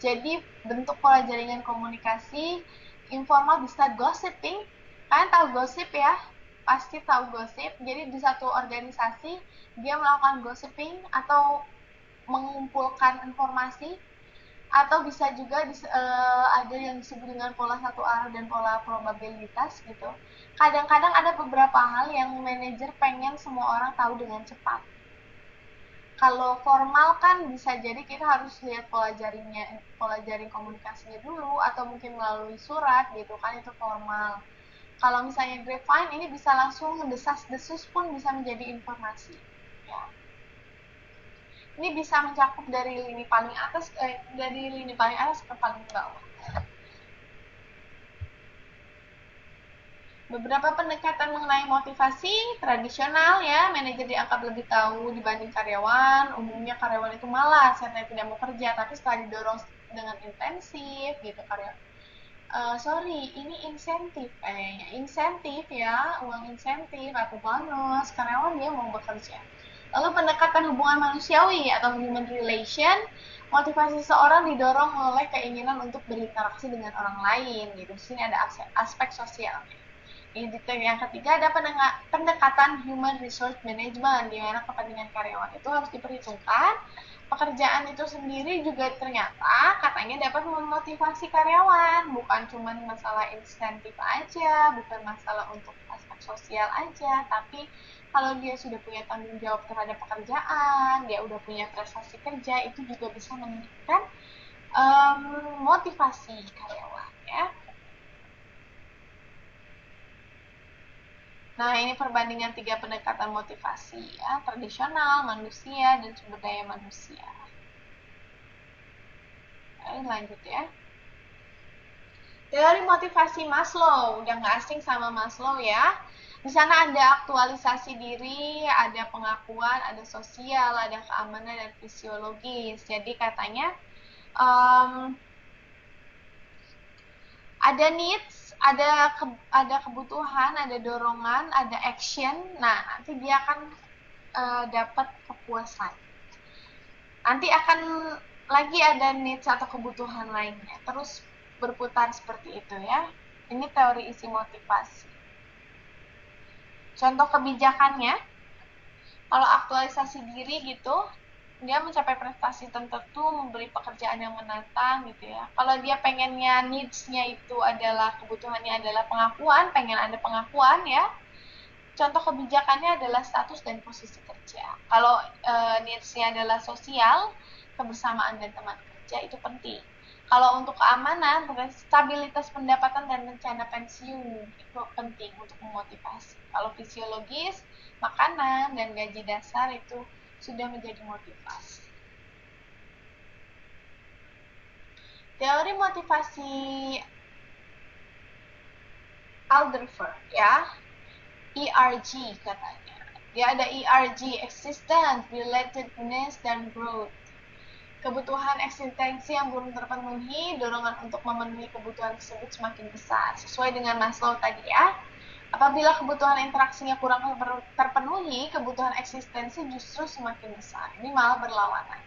Jadi bentuk pola jaringan komunikasi informal, bisa gossiping. Kalian tahu gosip ya? Pasti tahu gosip. Jadi di satu organisasi dia melakukan gossiping atau mengumpulkan informasi, atau bisa juga ada yang disebut dengan pola satu arah dan pola probabilitas gitu. Kadang-kadang ada beberapa hal yang manajer pengen semua orang tahu dengan cepat. Kalau formal kan bisa jadi kita harus lihat pola jaring komunikasinya dulu, atau mungkin melalui surat gitu kan, itu formal. Kalau misalnya grapevine ini bisa langsung desas-desus pun bisa menjadi informasi. Ya. Ini bisa mencakup dari lini paling atas ke paling bawah. Beberapa pendekatan mengenai motivasi tradisional ya, manajer dianggap lebih tahu dibanding karyawan. Umumnya karyawan itu malas karena tidak mau kerja, tapi setelah didorong dengan intensif gitu karyawan. Ini insentif ya, uang insentif atau bonus, karyawan dia mau bekerja. Lalu pendekatan hubungan manusiawi atau human relation, motivasi seseorang didorong oleh keinginan untuk berinteraksi dengan orang lain gitu. Di sini ada aspek sosialnya. Yang ketiga ada pendekatan human resource management, di mana kepentingan karyawan itu harus diperhitungkan. Pekerjaan itu sendiri juga ternyata katanya dapat memotivasi karyawan, bukan cuma masalah insentif aja, bukan masalah untuk aspek sosial aja, tapi kalau dia sudah punya tanggung jawab terhadap pekerjaan, dia udah punya prestasi kerja, itu juga bisa meningkatkan motivasi karyawan ya. Nah, ini perbandingan 3 pendekatan motivasi ya, tradisional, manusia, dan sumber daya manusia. Oke, lanjut ya. Teori motivasi Maslow, udah nggak asing sama Maslow ya. Di sana ada aktualisasi diri, ada pengakuan, ada sosial, ada keamanan, dan fisiologis. Jadi katanya ada needs, ada kebutuhan, ada dorongan, ada action. Nah, nanti dia akan dapat kepuasan. Nanti akan lagi ada needs atau kebutuhan lainnya. Terus berputar seperti itu ya. Ini teori isi motivasi. Contoh kebijakannya, kalau aktualisasi diri gitu, dia mencapai prestasi tertentu, memberi pekerjaan yang menantang gitu ya. Kalau dia pengennya needs-nya itu adalah, kebutuhannya adalah pengakuan, pengen ada pengakuan ya. Contoh kebijakannya adalah status dan posisi kerja. Kalau needs-nya adalah sosial, kebersamaan dan teman kerja itu penting. Kalau untuk keamanan, stabilitas pendapatan dan rencana pensiun itu penting untuk memotivasi. Kalau fisiologis, makanan dan gaji dasar itu sudah menjadi motivasi. Teori motivasi Alderfer ya, ERG katanya. Dia ada ERG, existence, relatedness, dan growth. Kebutuhan eksistensi yang belum terpenuhi, dorongan untuk memenuhi kebutuhan tersebut semakin besar. Sesuai dengan Maslow tadi ya. Apabila kebutuhan interaksinya kurang terpenuhi, kebutuhan eksistensi justru semakin besar. Ini malah berlawanan.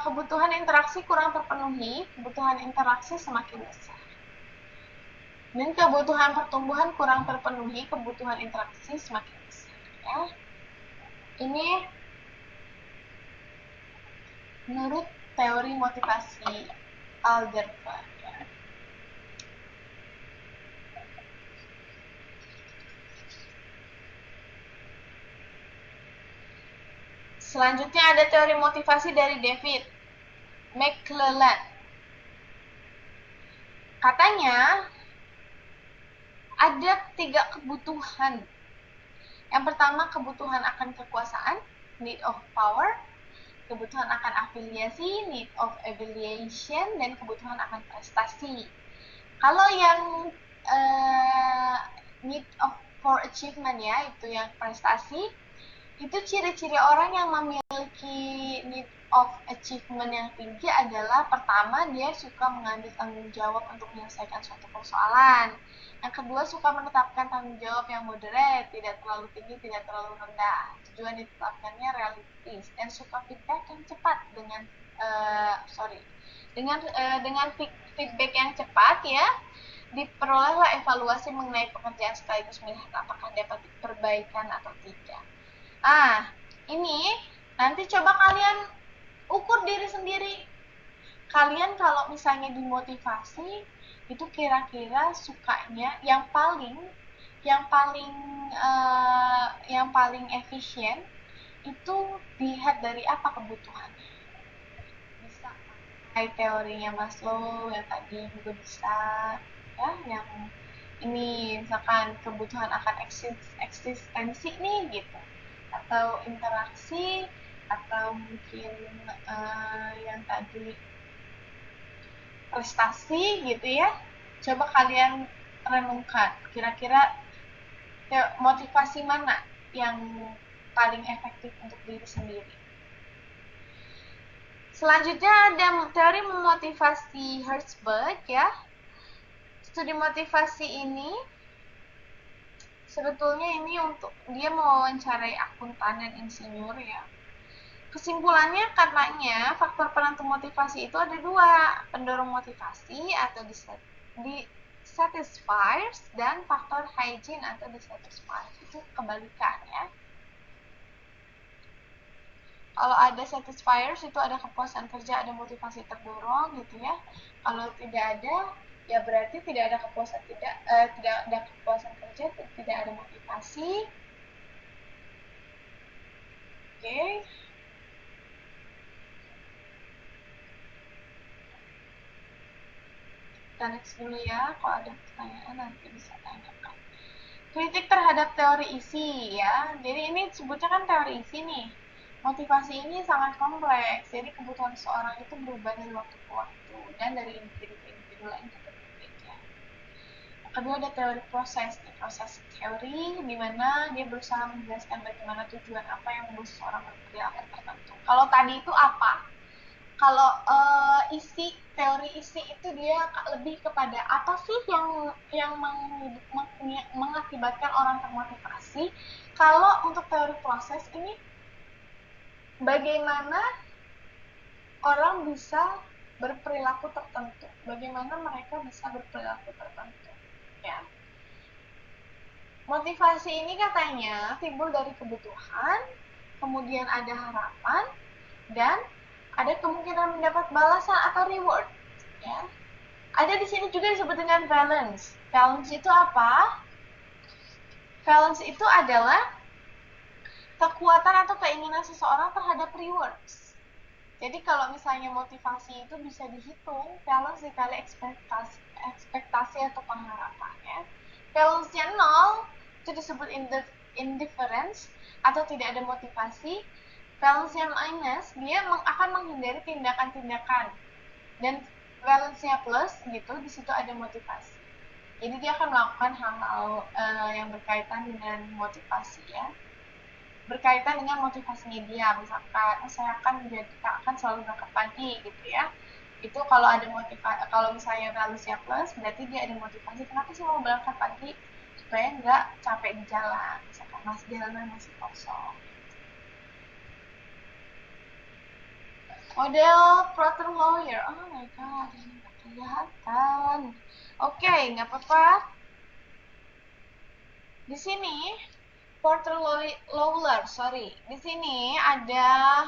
Kebutuhan interaksi kurang terpenuhi, kebutuhan interaksi semakin besar. Dan kebutuhan pertumbuhan kurang terpenuhi, kebutuhan interaksi semakin besar. Ya. Ini menurut teori motivasi Alderfer. Selanjutnya ada teori motivasi dari David McClelland. Katanya ada 3 kebutuhan. Yang pertama, kebutuhan akan kekuasaan, need of power. Kebutuhan akan afiliasi, need of affiliation, dan kebutuhan akan prestasi. Kalau yang need of for achievement ya, itu yang prestasi, itu ciri-ciri orang yang memiliki need of achievement yang tinggi adalah, pertama, dia suka mengambil tanggung jawab untuk menyelesaikan suatu persoalan. Yang kedua, suka menetapkan tanggung jawab yang moderate, tidak terlalu tinggi, tidak terlalu rendah. Tujuan ditetapkannya realistis, dan suka feedback yang cepat dengan feedback yang cepat ya. Diperolehlah evaluasi mengenai pekerjaan sekaligus melihat apakah dapat diperbaikan atau tidak. Ini nanti coba kalian ukur diri sendiri. kalian kalau misalnya dimotivasi itu kira-kira sukanya yang paling efisien itu dilihat dari apa kebutuhannya. Bisa pakai teorinya Maslow yang tadi juga bisa, ya, yang ini misalkan kebutuhan akan eksistensi nih gitu, atau interaksi, atau mungkin yang tadi prestasi gitu ya. Coba kalian renungkan kira-kira motivasi mana yang paling efektif untuk diri sendiri. Selanjutnya ada teori motivasi Herzberg ya. Studi motivasi ini sebetulnya ini untuk dia mewawancarai akuntan dan insinyur ya. Kesimpulannya katanya faktor penentu motivasi itu ada dua, pendorong motivasi atau dissatisfiers dan faktor hygiene atau dissatisfiers. Itu kebalikan ya. Kalau ada satisfiers itu ada kepuasan kerja, ada motivasi terdorong gitu ya. Kalau tidak ada ya berarti tidak ada kepuasan tidak ada kepuasan kerja, tidak ada motivasi. Oke. Kita next dulu ya, kalau ada pertanyaan nanti bisa tanyakan. Kritik terhadap teori isi ya. Jadi ini sebutnya kan teori isi nih. Motivasi ini sangat kompleks, jadi kebutuhan seseorang itu berubah dari waktu ke waktu dan dari individu ke individu lain juga berbeda. Yang kedua ada teori proses teori di mana dia berusaha menjelaskan bagaimana tujuan apa yang membuat seseorang berperilaku tertentu. Kalau tadi itu apa? Kalau teori isi itu dia lebih kepada apa sih yang mengakibatkan orang termotivasi. Kalau untuk teori proses ini bagaimana orang bisa berperilaku tertentu, bagaimana mereka bisa berperilaku tertentu ya. Motivasi ini katanya timbul dari kebutuhan, kemudian ada harapan, dan ada kemungkinan mendapat balasan atau reward ya. Ada di sini juga disebut dengan balance. Balance itu apa? Balance itu adalah kekuatan atau keinginan seseorang terhadap rewards. Jadi kalau misalnya motivasi itu bisa dihitung, balance dikali ekspektasi atau pengharapan ya. Balance-nya 0 itu disebut indifference atau tidak ada motivasi. Balance-nya minus, dia akan menghindari tindakan-tindakan. Dan balance-nya plus gitu, di situ ada motivasi. Jadi dia akan melakukan hal-hal yang berkaitan dengan motivasi ya. Berkaitan dengan motivasinya dia, misalkan saya akan selalu berangkat pagi gitu ya. Itu kalau ada kalau misalnya balance-nya plus, berarti dia ada motivasi. Kenapa sih mau berangkat pagi? Supaya nggak capek di jalan, misalkan jalanan masih kosong. Model Porter Lawyer. Oh my god, ini nggak kelihatan. Oke, nggak apa-apa. Di sini Porter Lawler, di sini ada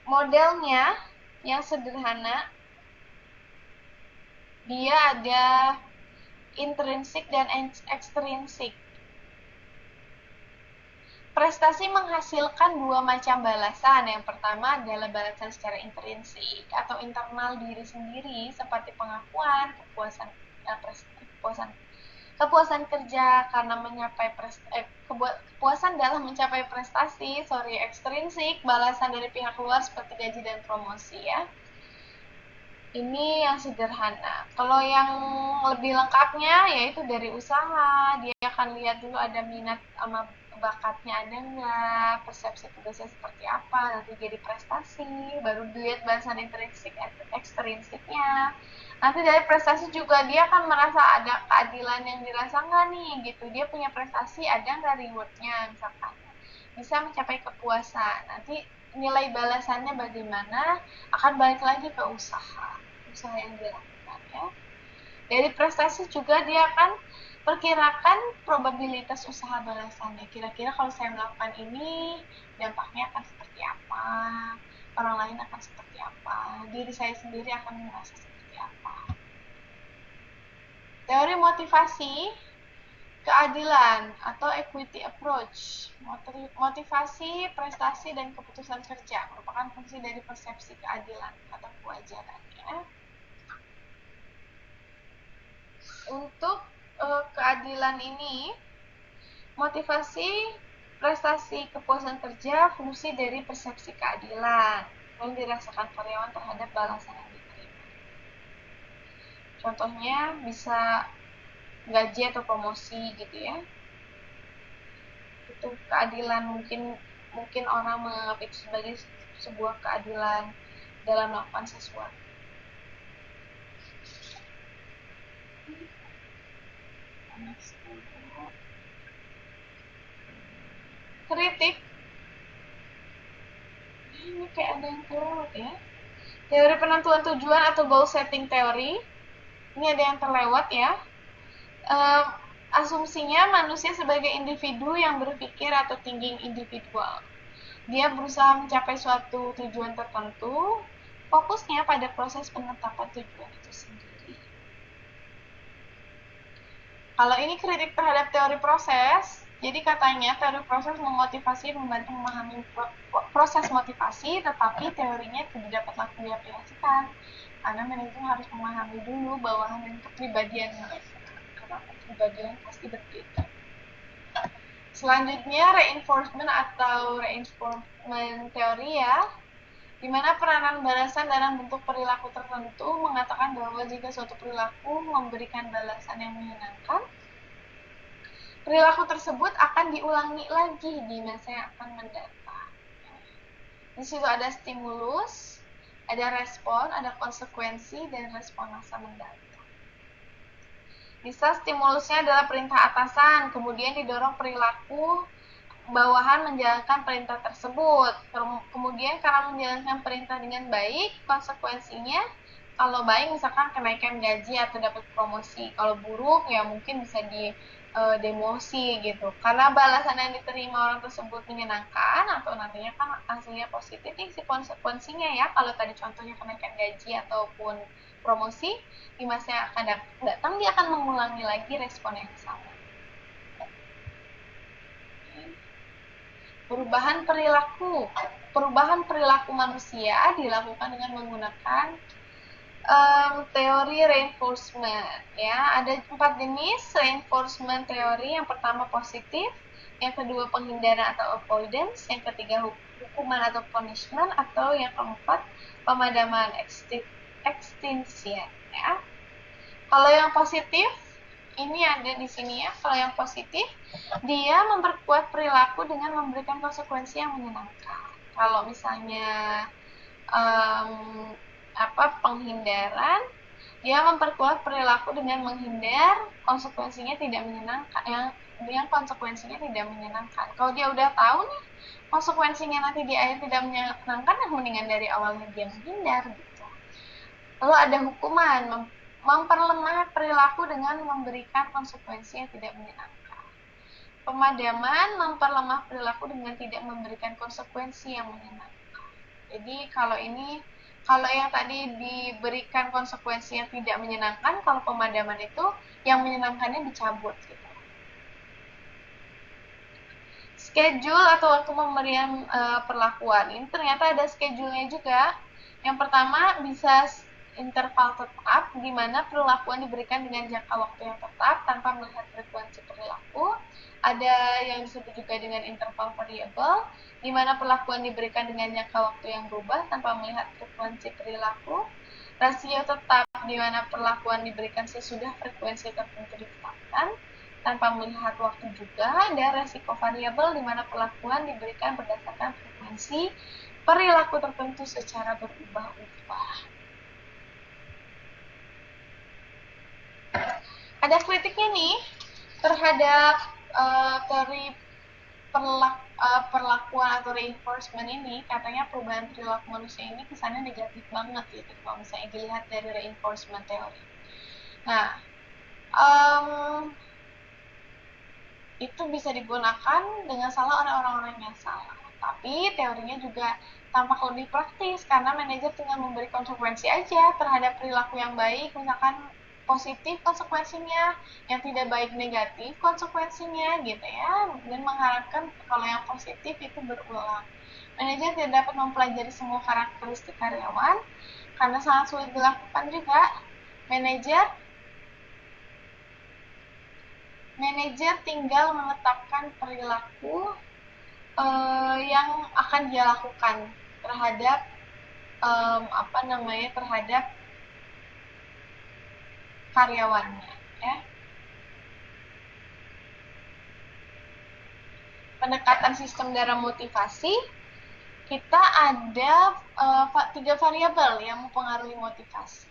modelnya yang sederhana. Dia ada intrinsik dan ekstrinsik. Prestasi menghasilkan dua macam balasan. Yang pertama adalah balasan secara intrinsik atau internal diri sendiri seperti pengakuan, kepuasan kerja karena kepuasan dalam mencapai prestasi. Ekstrinsik, balasan dari pihak luar seperti gaji dan promosi ya. Ini yang sederhana. Kalau yang lebih lengkapnya yaitu dari usaha. Dia akan lihat dulu ada minat sama bakatnya ada nggak, persepsi tugasnya seperti apa, nanti jadi prestasi, baru dilihat balasan intrinsik ekstrinsiknya. Nanti dari prestasi juga dia akan merasa ada keadilan yang dirasa nggak nih gitu, dia punya prestasi ada nggak rewardnya, misalkan bisa mencapai kepuasan, nanti nilai balasannya bagaimana akan balik lagi ke usaha yang dilakukan ya. Dari prestasi juga dia akan perkirakan probabilitas usaha balasannya. Kira-kira kalau saya melakukan ini, dampaknya akan seperti apa? Orang lain akan seperti apa? apa, diri saya sendiri akan merasa seperti apa. Teori motivasi keadilan atau equity approach. Motivasi, prestasi, dan keputusan kerja merupakan fungsi dari persepsi keadilan atau kewajaran. Ya. Untuk keadilan ini, motivasi, prestasi, kepuasan kerja fungsi dari persepsi keadilan yang dirasakan karyawan terhadap balasan yang diterima. Contohnya bisa gaji atau promosi gitu ya. Itu keadilan, mungkin orang menganggap itu sebagai sebuah keadilan dalam melakukan sesuatu. Kritik. Ini kayak ada yang terlewat ya. Teori penentuan tujuan atau goal setting teori. Ini ada yang terlewat ya. Asumsinya manusia sebagai individu yang berpikir atau thinking individual. Dia berusaha mencapai suatu tujuan tertentu, fokusnya pada proses penetapan tujuan itu sendiri. Kalau ini kritik terhadap teori proses, jadi katanya teori proses memotivasi, membantu memahami proses motivasi, tetapi teorinya tidak dapatlah diaplikasikan, karena manajer harus memahami dulu bawahan dan kepribadian mereka. Kepribadian pasti berbeda. Selanjutnya reinforcement atau reinforcement teori ya, di mana peranan balasan dalam bentuk perilaku tertentu mengatakan bahwa jika suatu perilaku memberikan balasan yang menyenangkan, perilaku tersebut akan diulangi lagi di masa yang akan mendatang. Di situ ada stimulus, ada respon, ada konsekuensi, dan respon masa mendatang. Bisa stimulusnya adalah perintah atasan, kemudian didorong perilaku bawahan menjalankan perintah tersebut. Kemudian karena menjalankan perintah dengan baik, konsekuensinya kalau baik misalkan kenaikan gaji atau dapat promosi. Kalau buruk ya mungkin bisa di demosi gitu. Karena balasan yang diterima orang tersebut menyenangkan atau nantinya kan hasilnya positif, si konsekuensinya ya, kalau tadi contohnya kenaikan gaji ataupun promosi, di masa yang akan datang dia akan mengulangi lagi respon yang sama. Perubahan perilaku manusia dilakukan dengan menggunakan teori reinforcement ya. Ada 4 jenis reinforcement teori. Yang pertama positif, yang kedua penghindaran atau avoidance, yang ketiga hukuman atau punishment, atau yang keempat pemadaman extinction ya. Kalau yang positif ini ada di sini ya. Kalau yang positif dia memperkuat perilaku dengan memberikan konsekuensi yang menyenangkan. Kalau misalnya penghindaran, dia memperkuat perilaku dengan menghindar, konsekuensinya tidak menyenangkan, yang konsekuensinya tidak menyenangkan. Kalau dia udah tahu nih konsekuensinya nanti di akhir tidak menyenangkan, mendingan dari awalnya dia menghindar gitu. Lalu ada hukuman, memperlemah perilaku dengan memberikan konsekuensi yang tidak menyenangkan. Pemadaman, memperlemah perilaku dengan tidak memberikan konsekuensi yang menyenangkan. Jadi kalau yang tadi diberikan konsekuensi yang tidak menyenangkan, kalau pemadaman itu yang menyenangkannya dicabut gitu. Schedule atau waktu pemberian perlakuan, ini ternyata ada schedule-nya juga. Yang pertama bisa interval tetap, di mana perlakuan diberikan dengan jangka waktu yang tetap tanpa melihat frekuensi perilaku. Ada yang disebut juga dengan interval variable, di mana perlakuan diberikan dengan jangka waktu yang berubah tanpa melihat frekuensi perilaku. Rasio tetap, di mana perlakuan diberikan sesudah frekuensi tertentu ditetapkan tanpa melihat waktu juga. Dan resiko variabel, di mana perlakuan diberikan berdasarkan frekuensi perilaku tertentu secara berubah-ubah. Ada kritiknya nih terhadap teori perlakuan atau reinforcement ini. Katanya perubahan perilaku manusia ini kesannya negatif banget gitu kalau misalnya dilihat dari reinforcement teori. Nah, itu bisa digunakan dengan salah oleh orang-orang yang salah. Tapi teorinya juga tampak lebih praktis karena manajer tinggal memberi konsekuensi aja terhadap perilaku yang baik, misalkan positif konsekuensinya, yang tidak baik negatif konsekuensinya gitu ya, dan mengharapkan kalau yang positif itu berulang. Manajer tidak dapat mempelajari semua karakteristik karyawan karena sangat sulit dilakukan juga. Manajer tinggal menetapkan perilaku yang akan dia lakukan terhadap terhadap karyawannya, ya. Pendekatan sistem dalam motivasi, kita ada 3 variabel yang mempengaruhi motivasi.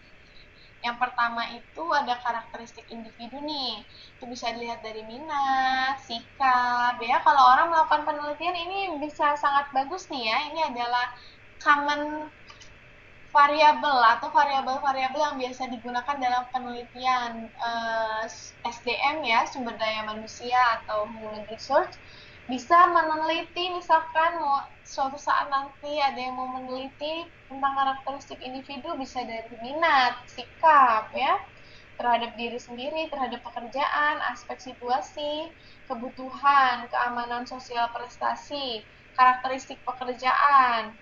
Yang pertama itu ada karakteristik individu nih. Itu bisa dilihat dari minat, sikap, ya. Kalau orang melakukan penelitian ini bisa sangat bagus nih ya. Ini adalah common variabel atau variabel-variabel yang biasa digunakan dalam penelitian SDM ya, sumber daya manusia atau human research. Bisa meneliti misalkan suatu saat nanti ada yang mau meneliti tentang karakteristik individu, bisa dari minat, sikap ya, terhadap diri sendiri, terhadap pekerjaan, aspek situasi, kebutuhan, keamanan sosial prestasi, karakteristik pekerjaan,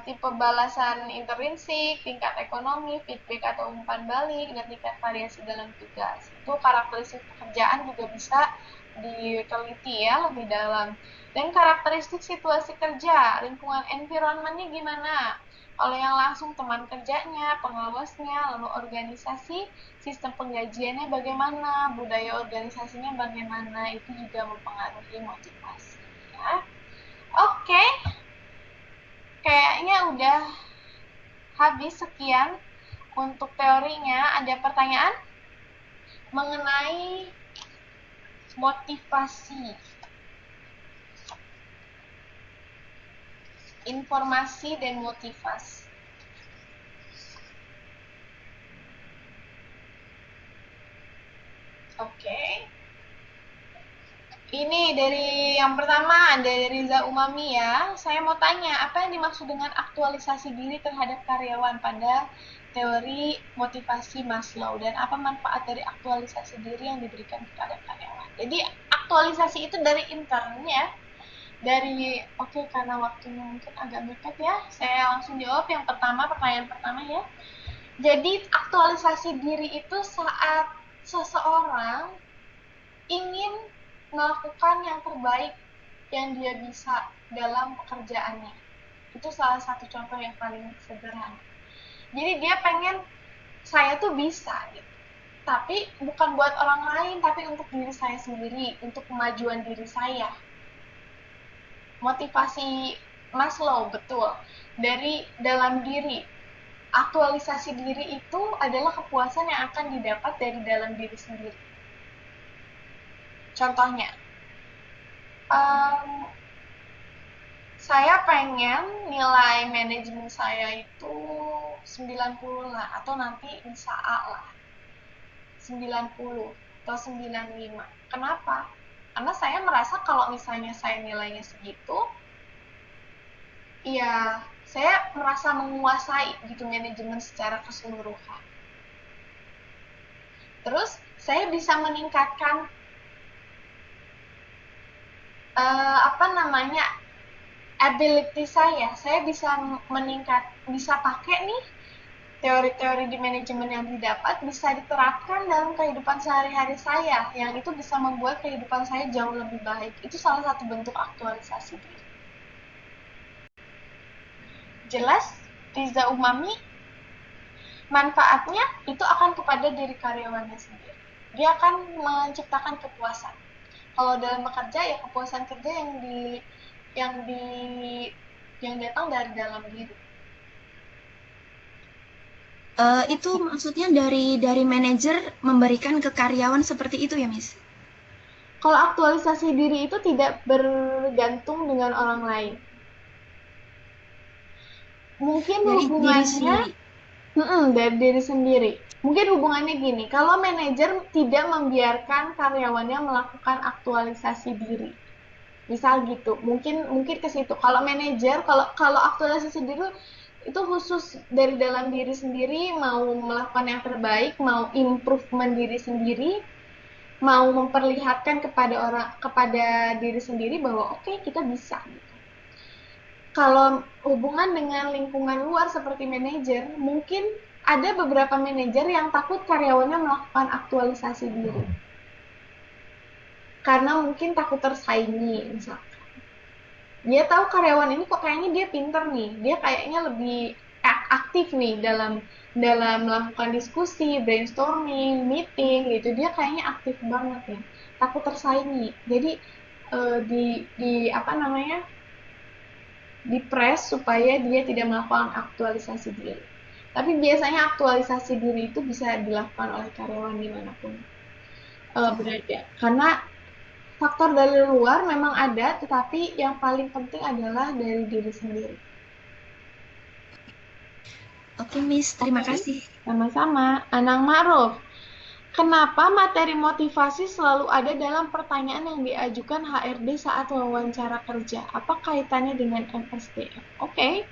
tipe balasan intrinsik, tingkat ekonomi, feedback atau umpan balik, dan tingkat variasi dalam tugas. Itu karakteristik pekerjaan juga bisa diteliti ya lebih dalam. Dan karakteristik situasi kerja, lingkungan environment-nya gimana? Kalau yang langsung teman kerjanya, pengawasnya, lalu organisasi, sistem penggajiannya bagaimana, budaya organisasinya bagaimana, itu juga mempengaruhi motivasi. Ya. Oke. Kayaknya udah habis sekian untuk teorinya. Ada pertanyaan mengenai motivasi, informasi dan motivasi. Oke. Ini dari yang pertama, ada Riza Umami ya. Saya mau tanya, apa yang dimaksud dengan aktualisasi diri terhadap karyawan pada teori motivasi Maslow, dan apa manfaat dari aktualisasi diri yang diberikan kepada karyawan? Jadi aktualisasi itu dari intern ya. Karena waktunya mungkin agak mepet ya, saya langsung jawab yang pertama, pertanyaan pertama ya. Jadi aktualisasi diri itu saat seseorang ingin melakukan yang terbaik yang dia bisa dalam pekerjaannya. Itu salah satu contoh yang paling sederhana. Jadi dia pengen, saya tuh bisa gitu. Tapi bukan buat orang lain, tapi untuk diri saya sendiri, untuk kemajuan diri saya. Motivasi Maslow, betul. Dari dalam diri. Aktualisasi diri itu adalah kepuasan yang akan didapat dari dalam diri sendiri. Contohnya, saya pengen nilai manajemen saya itu 90 lah, atau nanti bisa A lah, 90 atau 95. Kenapa? Karena saya merasa kalau misalnya saya nilainya segitu, ya saya merasa menguasai gitu manajemen secara keseluruhan. Terus saya bisa meningkatkan ability saya bisa pakai nih teori-teori di manajemen yang didapat, bisa diterapkan dalam kehidupan sehari-hari saya, yang itu bisa membuat kehidupan saya jauh lebih baik. Itu salah satu bentuk aktualisasi diri. Jelas, Riza Umami? Manfaatnya itu akan kepada diri karyawannya sendiri. Dia akan menciptakan kepuasan. Kalau dalam bekerja ya kepuasan kerja yang datang dari dalam diri. Itu maksudnya dari manajer memberikan ke karyawan seperti itu ya, Miss? Kalau aktualisasi diri itu tidak bergantung dengan orang lain. Mungkin dari hubungannya dari diri sendiri. Mungkin hubungannya gini, kalau manajer tidak membiarkan karyawannya melakukan aktualisasi diri. Misal gitu, mungkin ke situ. Kalau manajer, kalau aktualisasi sendiri itu khusus dari dalam diri sendiri, mau melakukan yang terbaik, mau improvement diri sendiri, mau memperlihatkan kepada diri sendiri bahwa oke, kita bisa. Kalau hubungan dengan lingkungan luar seperti manajer, mungkin ada beberapa manajer yang takut karyawannya melakukan aktualisasi diri. Karena mungkin takut tersaingi, misalkan. Dia tahu karyawan ini kok kayaknya dia pinter nih, dia kayaknya lebih aktif nih dalam melakukan diskusi, brainstorming, meeting gitu, dia kayaknya aktif banget ya, takut tersaingi. Jadi di press supaya dia tidak melakukan aktualisasi diri. Tapi biasanya aktualisasi diri itu bisa dilakukan oleh karyawan dimanapun berada, karena faktor dari luar memang ada, tetapi yang paling penting adalah dari diri sendiri. Oke, Miss. Terima kasih. Sama-sama. Anang Ma'ruf, kenapa materi motivasi selalu ada dalam pertanyaan yang diajukan HRD saat wawancara kerja? Apa kaitannya dengan MSDM? Oke.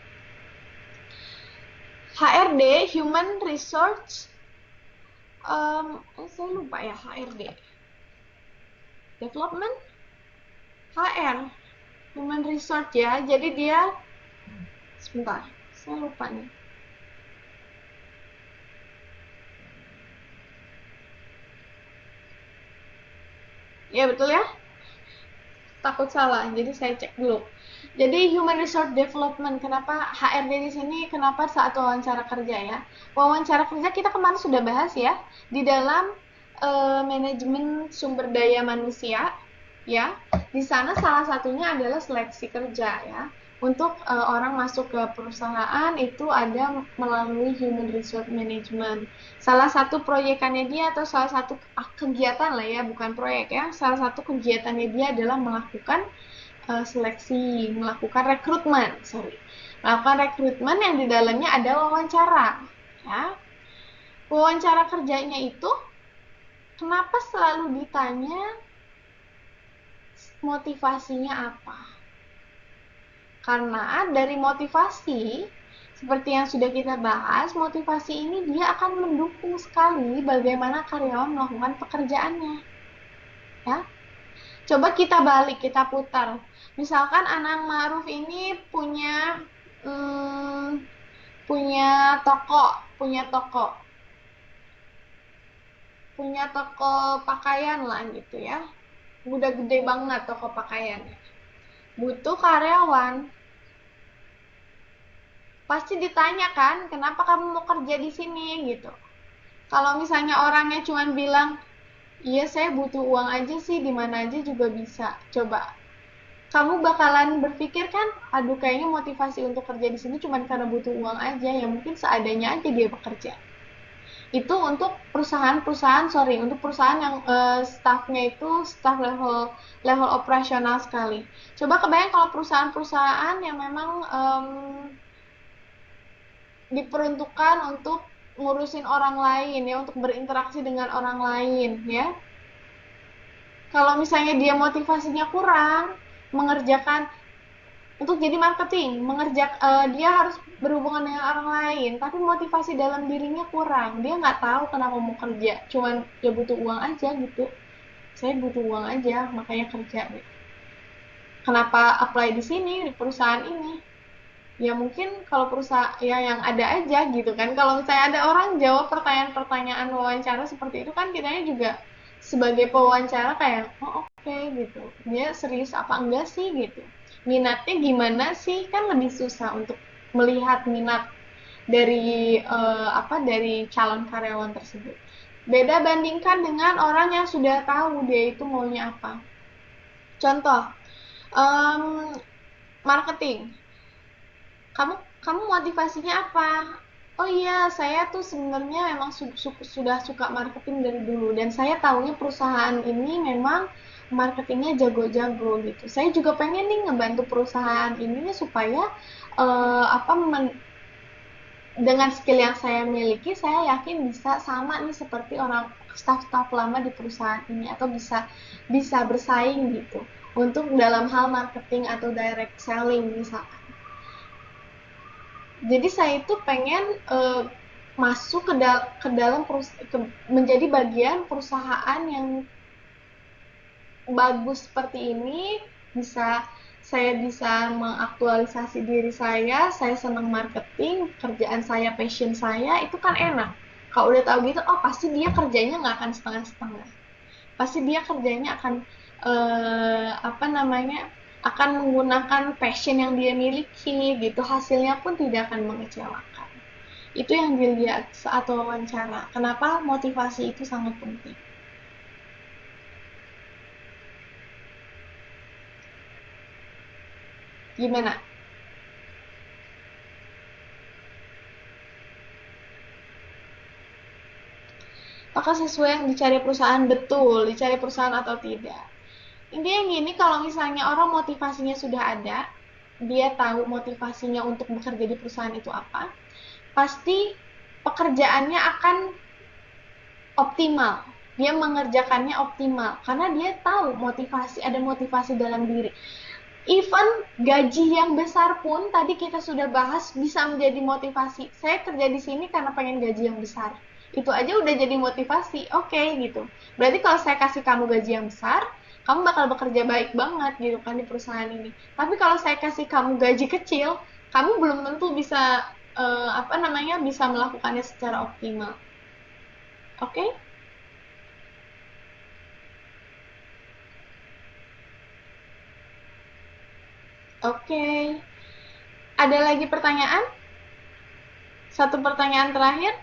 HRD, Human Resource, saya lupa ya HRD. Development, HR, Human Resource ya. Jadi dia, sebentar, saya lupa nih. Ya betul ya. Takut salah, jadi saya cek dulu. Jadi Human Resource Development, kenapa HRD di sini? Kenapa saat wawancara kerja ya? Wawancara kerja kita kemarin sudah bahas ya di dalam manajemen sumber daya manusia ya. Di sana salah satunya adalah seleksi kerja ya. Untuk orang masuk ke perusahaan itu ada melalui Human Resource Management. Salah satu proyekannya dia atau salah satu kegiatan lah ya, bukan proyek ya. Salah satu kegiatannya dia adalah melakukan seleksi, melakukan rekrutmen, melakukan rekrutmen yang di dalamnya ada wawancara ya. Wawancara kerjanya itu kenapa selalu ditanya motivasinya apa? Karena dari motivasi, seperti yang sudah kita bahas, motivasi ini dia akan mendukung sekali bagaimana karyawan melakukan pekerjaannya. Ya. Coba kita balik, kita putar. Misalkan Anang Ma'ruf ini punya toko pakaian lah gitu ya. Udah gede banget toko pakaiannya. Butuh karyawan. Pasti ditanya kan, kenapa kamu mau kerja di sini gitu. Kalau misalnya orangnya cuma bilang, iya saya butuh uang aja sih, di mana aja juga bisa. Coba, kamu bakalan berpikir kan, aduh kayaknya motivasi untuk kerja di sini cuma karena butuh uang aja, ya mungkin seadanya aja dia bekerja. Itu untuk untuk perusahaan yang staffnya itu staff level operasional sekali. Coba kebayang kalau perusahaan-perusahaan yang memang diperuntukkan untuk ngurusin orang lain ya, untuk berinteraksi dengan orang lain ya. Kalau misalnya dia motivasinya kurang, mengerjakan untuk jadi marketing, dia harus berhubungan dengan orang lain, tapi motivasi dalam dirinya kurang, dia nggak tahu kenapa mau kerja, cuman ya butuh uang aja gitu. Saya butuh uang aja, makanya kerja. Kenapa apply di sini, di perusahaan ini? Ya mungkin kalau perusahaan ya yang ada aja gitu kan. Kalau misalnya ada orang jawab pertanyaan-pertanyaan wawancara seperti itu kan kitanya juga sebagai pewawancara kayak oke, gitu. Dia serius apa enggak sih gitu. Minatnya gimana sih, kan lebih susah untuk melihat minat dari dari calon karyawan tersebut. Beda bandingkan dengan orang yang sudah tahu dia itu maunya apa. Contoh, marketing. Kamu motivasinya apa? Oh iya, saya tuh sebenarnya memang sudah suka marketing dari dulu, dan saya tahunya perusahaan ini memang marketingnya jago-jago gitu. Saya juga pengen nih ngebantu perusahaan ini supaya dengan skill yang saya miliki, saya yakin bisa sama nih seperti orang staff-staff lama di perusahaan ini, atau bisa bersaing gitu. untuk dalam hal marketing atau direct selling misalkan. Jadi saya itu pengen masuk ke dalam menjadi bagian perusahaan yang bagus seperti ini, saya bisa mengaktualisasi diri saya senang marketing, kerjaan saya, passion saya, itu kan enak. Kalau udah tahu gitu, oh pasti dia kerjanya nggak akan setengah-setengah. Pasti dia kerjanya akan akan menggunakan passion yang dia miliki gitu, hasilnya pun tidak akan mengecewakan. Itu yang dilihat saat wawancara. Kenapa motivasi itu sangat penting. Gimana? Apakah sesuai yang dicari perusahaan? Betul, dicari perusahaan atau tidak. Intinya gini, kalau misalnya orang motivasinya sudah ada, dia tahu motivasinya untuk bekerja di perusahaan itu apa, pasti pekerjaannya akan optimal. Dia mengerjakannya optimal, karena dia tahu ada motivasi dalam diri. Even gaji yang besar pun tadi kita sudah bahas bisa menjadi motivasi. Saya kerja di sini karena pengen gaji yang besar. Itu aja udah jadi motivasi. Oke, gitu. Berarti kalau saya kasih kamu gaji yang besar, kamu bakal bekerja baik banget gitu kan di perusahaan ini. Tapi kalau saya kasih kamu gaji kecil, kamu belum tentu bisa bisa melakukannya secara optimal. Oke? Oke. Ada lagi pertanyaan? Satu pertanyaan terakhir.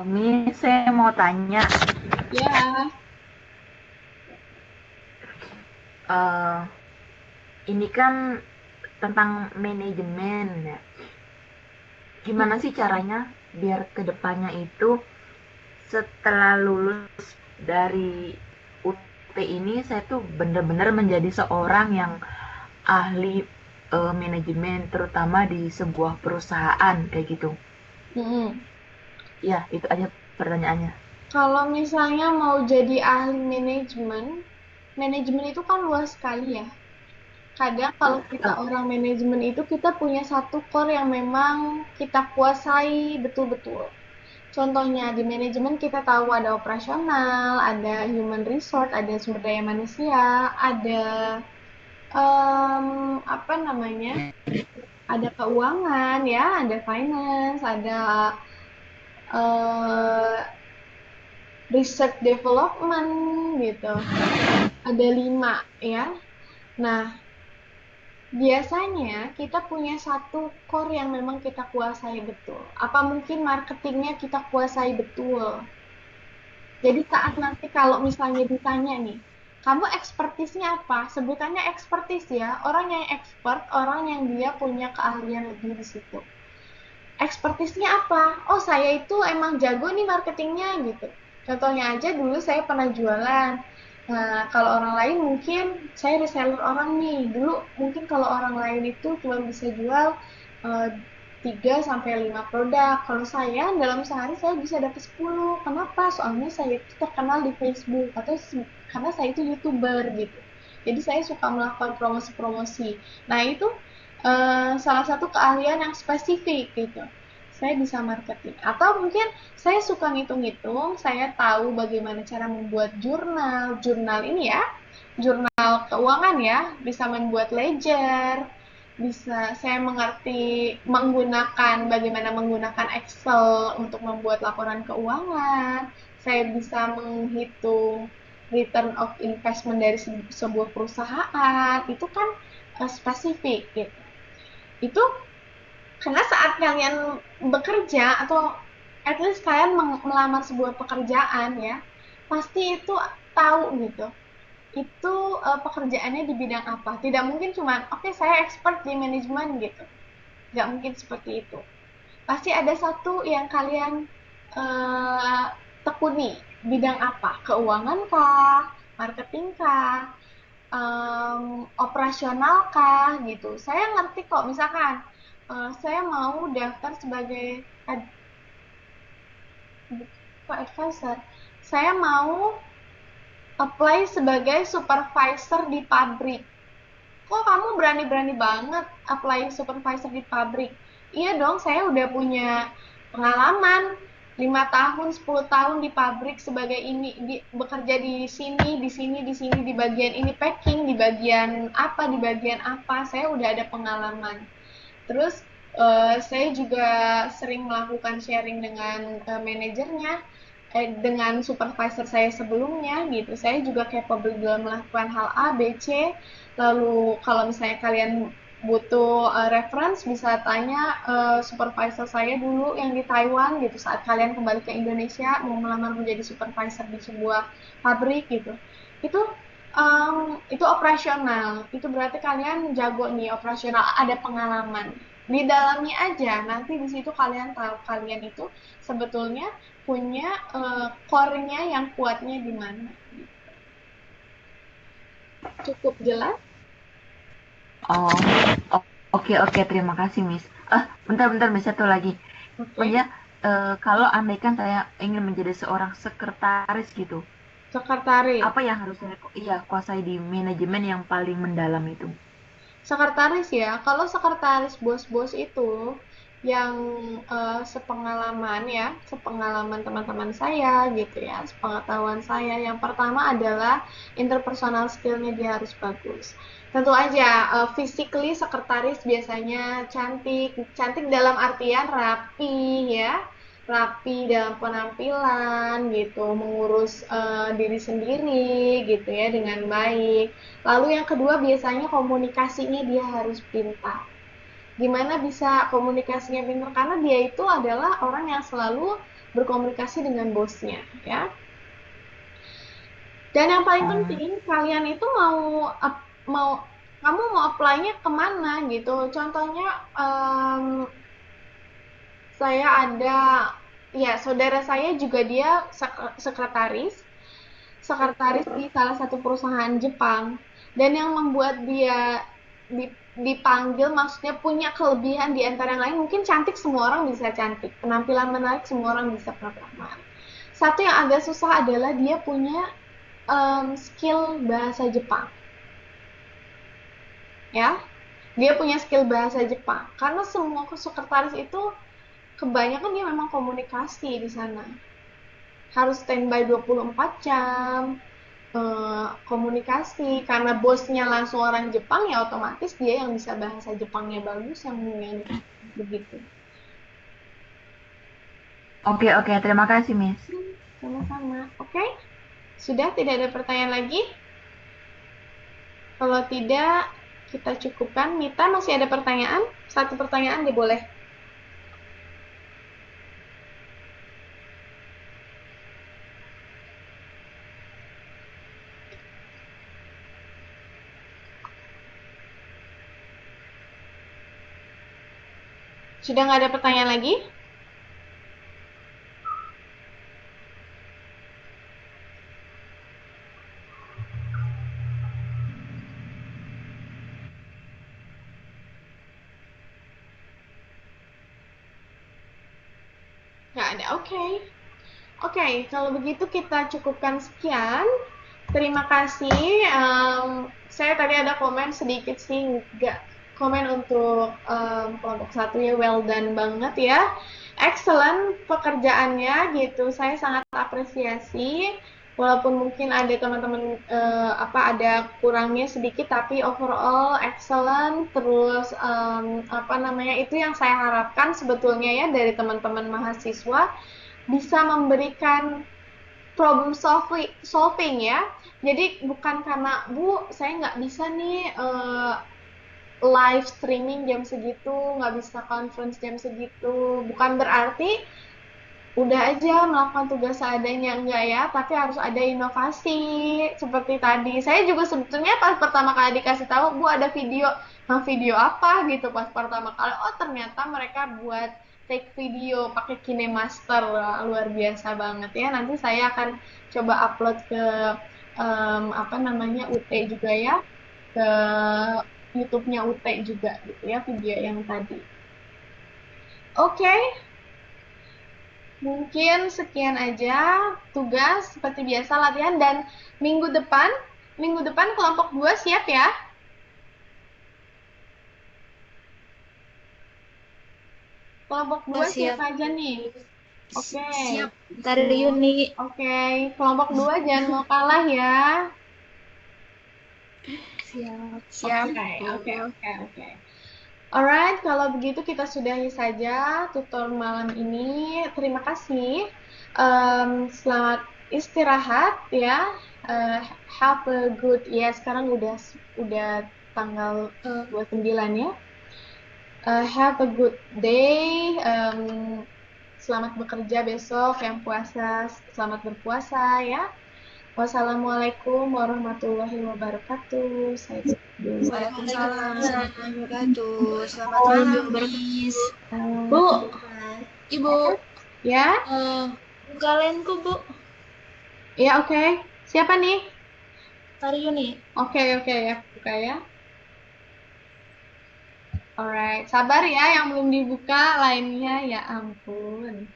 Mi, saya mau tanya. Ya. Ini kan tentang manajemen ya. Gimana sih caranya biar kedepannya itu setelah lulus dari UT ini saya tuh benar-benar menjadi seorang yang ahli manajemen, terutama di sebuah perusahaan kayak gitu. Ya, itu aja pertanyaannya. Kalau misalnya mau jadi ahli manajemen itu kan luas sekali ya. Kadang kalau kita orang manajemen itu kita punya satu core yang memang kita kuasai betul-betul. Contohnya di manajemen kita tahu ada operasional, ada human resource, ada sumber daya manusia, ada ada keuangan ya, ada finance, ada research development gitu. Ada 5 ya. Nah, biasanya kita punya satu core yang memang kita kuasai betul. Apa mungkin marketingnya kita kuasai betul? Jadi saat nanti kalau misalnya ditanya nih, kamu ekspertisnya apa? Sebutannya ekspertis ya. Orang yang expert, orang yang dia punya keahlian lebih di situ. Ekspertisnya apa? Oh, saya itu emang jago nih marketingnya gitu. Contohnya aja dulu saya pernah jualan. Nah, kalau orang lain mungkin saya reseller orang nih. Dulu mungkin kalau orang lain itu cuma bisa jual 3-5 produk. Kalau saya dalam sehari saya bisa dapat 10. Kenapa? Soalnya saya itu terkenal di Facebook atau karena saya itu YouTuber gitu. Jadi saya suka melakukan promosi-promosi. Nah, itu salah satu keahlian yang spesifik gitu. Saya bisa marketing. Atau mungkin saya suka ngitung-ngitung, saya tahu bagaimana cara membuat jurnal ini ya, jurnal keuangan ya, bisa membuat ledger, bisa saya mengerti bagaimana menggunakan Excel untuk membuat laporan keuangan, saya bisa menghitung return of investment dari sebuah perusahaan, itu kan spesifik gitu. Itu karena saat kalian bekerja atau at least kalian melamar sebuah pekerjaan ya, pasti itu tahu gitu. Itu pekerjaannya di bidang apa. Tidak mungkin cuma, oke, saya expert di manajemen gitu. Nggak mungkin seperti itu. Pasti ada satu yang kalian tekuni. Bidang apa? Keuangan kah? Marketing kah? Operasional kah? Gitu. Saya ngerti kok, misalkan saya mau daftar sebagai advisor. Saya mau apply sebagai supervisor di pabrik. Kok kamu berani-berani banget apply supervisor di pabrik? Iya dong, saya udah punya pengalaman 5 tahun, 10 tahun di pabrik sebagai bekerja di sini, di bagian ini packing, di bagian apa, saya udah ada pengalaman. Terus saya juga sering melakukan sharing dengan manajernya, dengan supervisor saya sebelumnya gitu. Saya juga capable dalam melakukan hal A, B, C. Lalu kalau misalnya kalian butuh reference, bisa tanya supervisor saya dulu yang di Taiwan gitu, saat kalian kembali ke Indonesia mau melamar menjadi supervisor di sebuah pabrik gitu. Itu operasional. Itu berarti kalian jago nih operasional, ada pengalaman. Di dalamnya aja, nanti di situ kalian tahu kalian itu sebetulnya punya core-nya yang kuatnya di mana. Cukup jelas? Oh, oke, terima kasih Miss. Bentar Miss, satu lagi. Maksudnya kalau andaikan saya ingin menjadi seorang sekretaris gitu, Sekretaris. apa yang harus saya kuasai di manajemen yang paling mendalam itu? Sekretaris ya, kalau sekretaris bos-bos itu yang sepengalaman teman-teman saya gitu ya, sepengetahuan saya, yang pertama adalah interpersonal skill-nya dia harus bagus. Tentu aja physically sekretaris biasanya cantik dalam artian rapi ya, rapi dalam penampilan gitu, mengurus diri sendiri gitu ya dengan baik. Lalu yang kedua biasanya komunikasinya dia harus pintar. Gimana bisa komunikasinya pintar? Karena dia itu adalah orang yang selalu berkomunikasi dengan bosnya ya. Dan yang paling penting, kalian itu kamu mau apply-nya kemana gitu. Contohnya saya ada saudara saya juga dia sekretaris di salah satu perusahaan Jepang, dan yang membuat dia dipanggil maksudnya punya kelebihan di antara yang lain, mungkin cantik semua orang bisa cantik, penampilan menarik semua orang bisa penampilan. Satu yang agak susah adalah dia punya skill bahasa Jepang. Ya, dia punya skill bahasa Jepang. Karena semua sekretaris itu kebanyakan dia memang komunikasi di sana. Harus standby 24 jam, komunikasi. Karena bosnya langsung orang Jepang, ya otomatis dia yang bisa bahasa Jepangnya bagus, yang begitu. Oke, terima kasih, Miss. Sama-sama. Oke? Sudah tidak ada pertanyaan lagi? Kalau tidak, kita cukupkan. Mita, masih ada pertanyaan? Satu pertanyaan dia boleh. Sudah nggak ada pertanyaan lagi? Nggak ada, oke. Kalau begitu kita cukupkan sekian. Terima kasih. Saya tadi ada komen sedikit sih, nggak komen untuk kelompok 1 ya, well done banget ya. Excellent pekerjaannya gitu. Saya sangat apresiasi. Walaupun mungkin ada teman-teman ada kurangnya sedikit, tapi overall excellent. Terus itu yang saya harapkan sebetulnya ya dari teman-teman mahasiswa, bisa memberikan problem solving ya. Jadi bukan karena Bu saya nggak bisa nih live streaming jam segitu, nggak bisa conference jam segitu, bukan berarti udah aja melakukan tugas seadanya, enggak ya, tapi harus ada inovasi seperti tadi. Saya juga sebetulnya pas pertama kali dikasih tahu Bu ada video apa gitu, pas pertama kali ternyata mereka buat take video pakai KineMaster, luar biasa banget ya. Nanti saya akan coba upload ke UT juga ya, ke YouTube-nya UT juga gitu ya, video yang tadi. Oke, mungkin sekian aja tugas seperti biasa latihan, dan minggu depan kelompok 2 siap ya? Kelompok 2 siap aja nih. Oke. Siap. Ntar Yuni. Oke, kelompok 2 jangan mau kalah ya. Siap. Oke. Alright, kalau begitu kita sudahi saja tutor malam ini. Terima kasih. Selamat istirahat ya. Have a good, ya sekarang udah tanggal 29 ya. Have a good day. Selamat bekerja besok. Yang puasa, selamat berpuasa ya. Wassalamualaikum warahmatullahi wabarakatuh. Saya tutup dulu. Waalaikumsalam warahmatullahi wabarakatuh. Selamat malam, Miss. Bu, Ibu. Ya? Kalianku, Bu. Ya, oke. Siapa nih? Yuni. Oke, ya. Buka ya. Alright. Sabar ya yang belum dibuka lainnya. Ya ampun.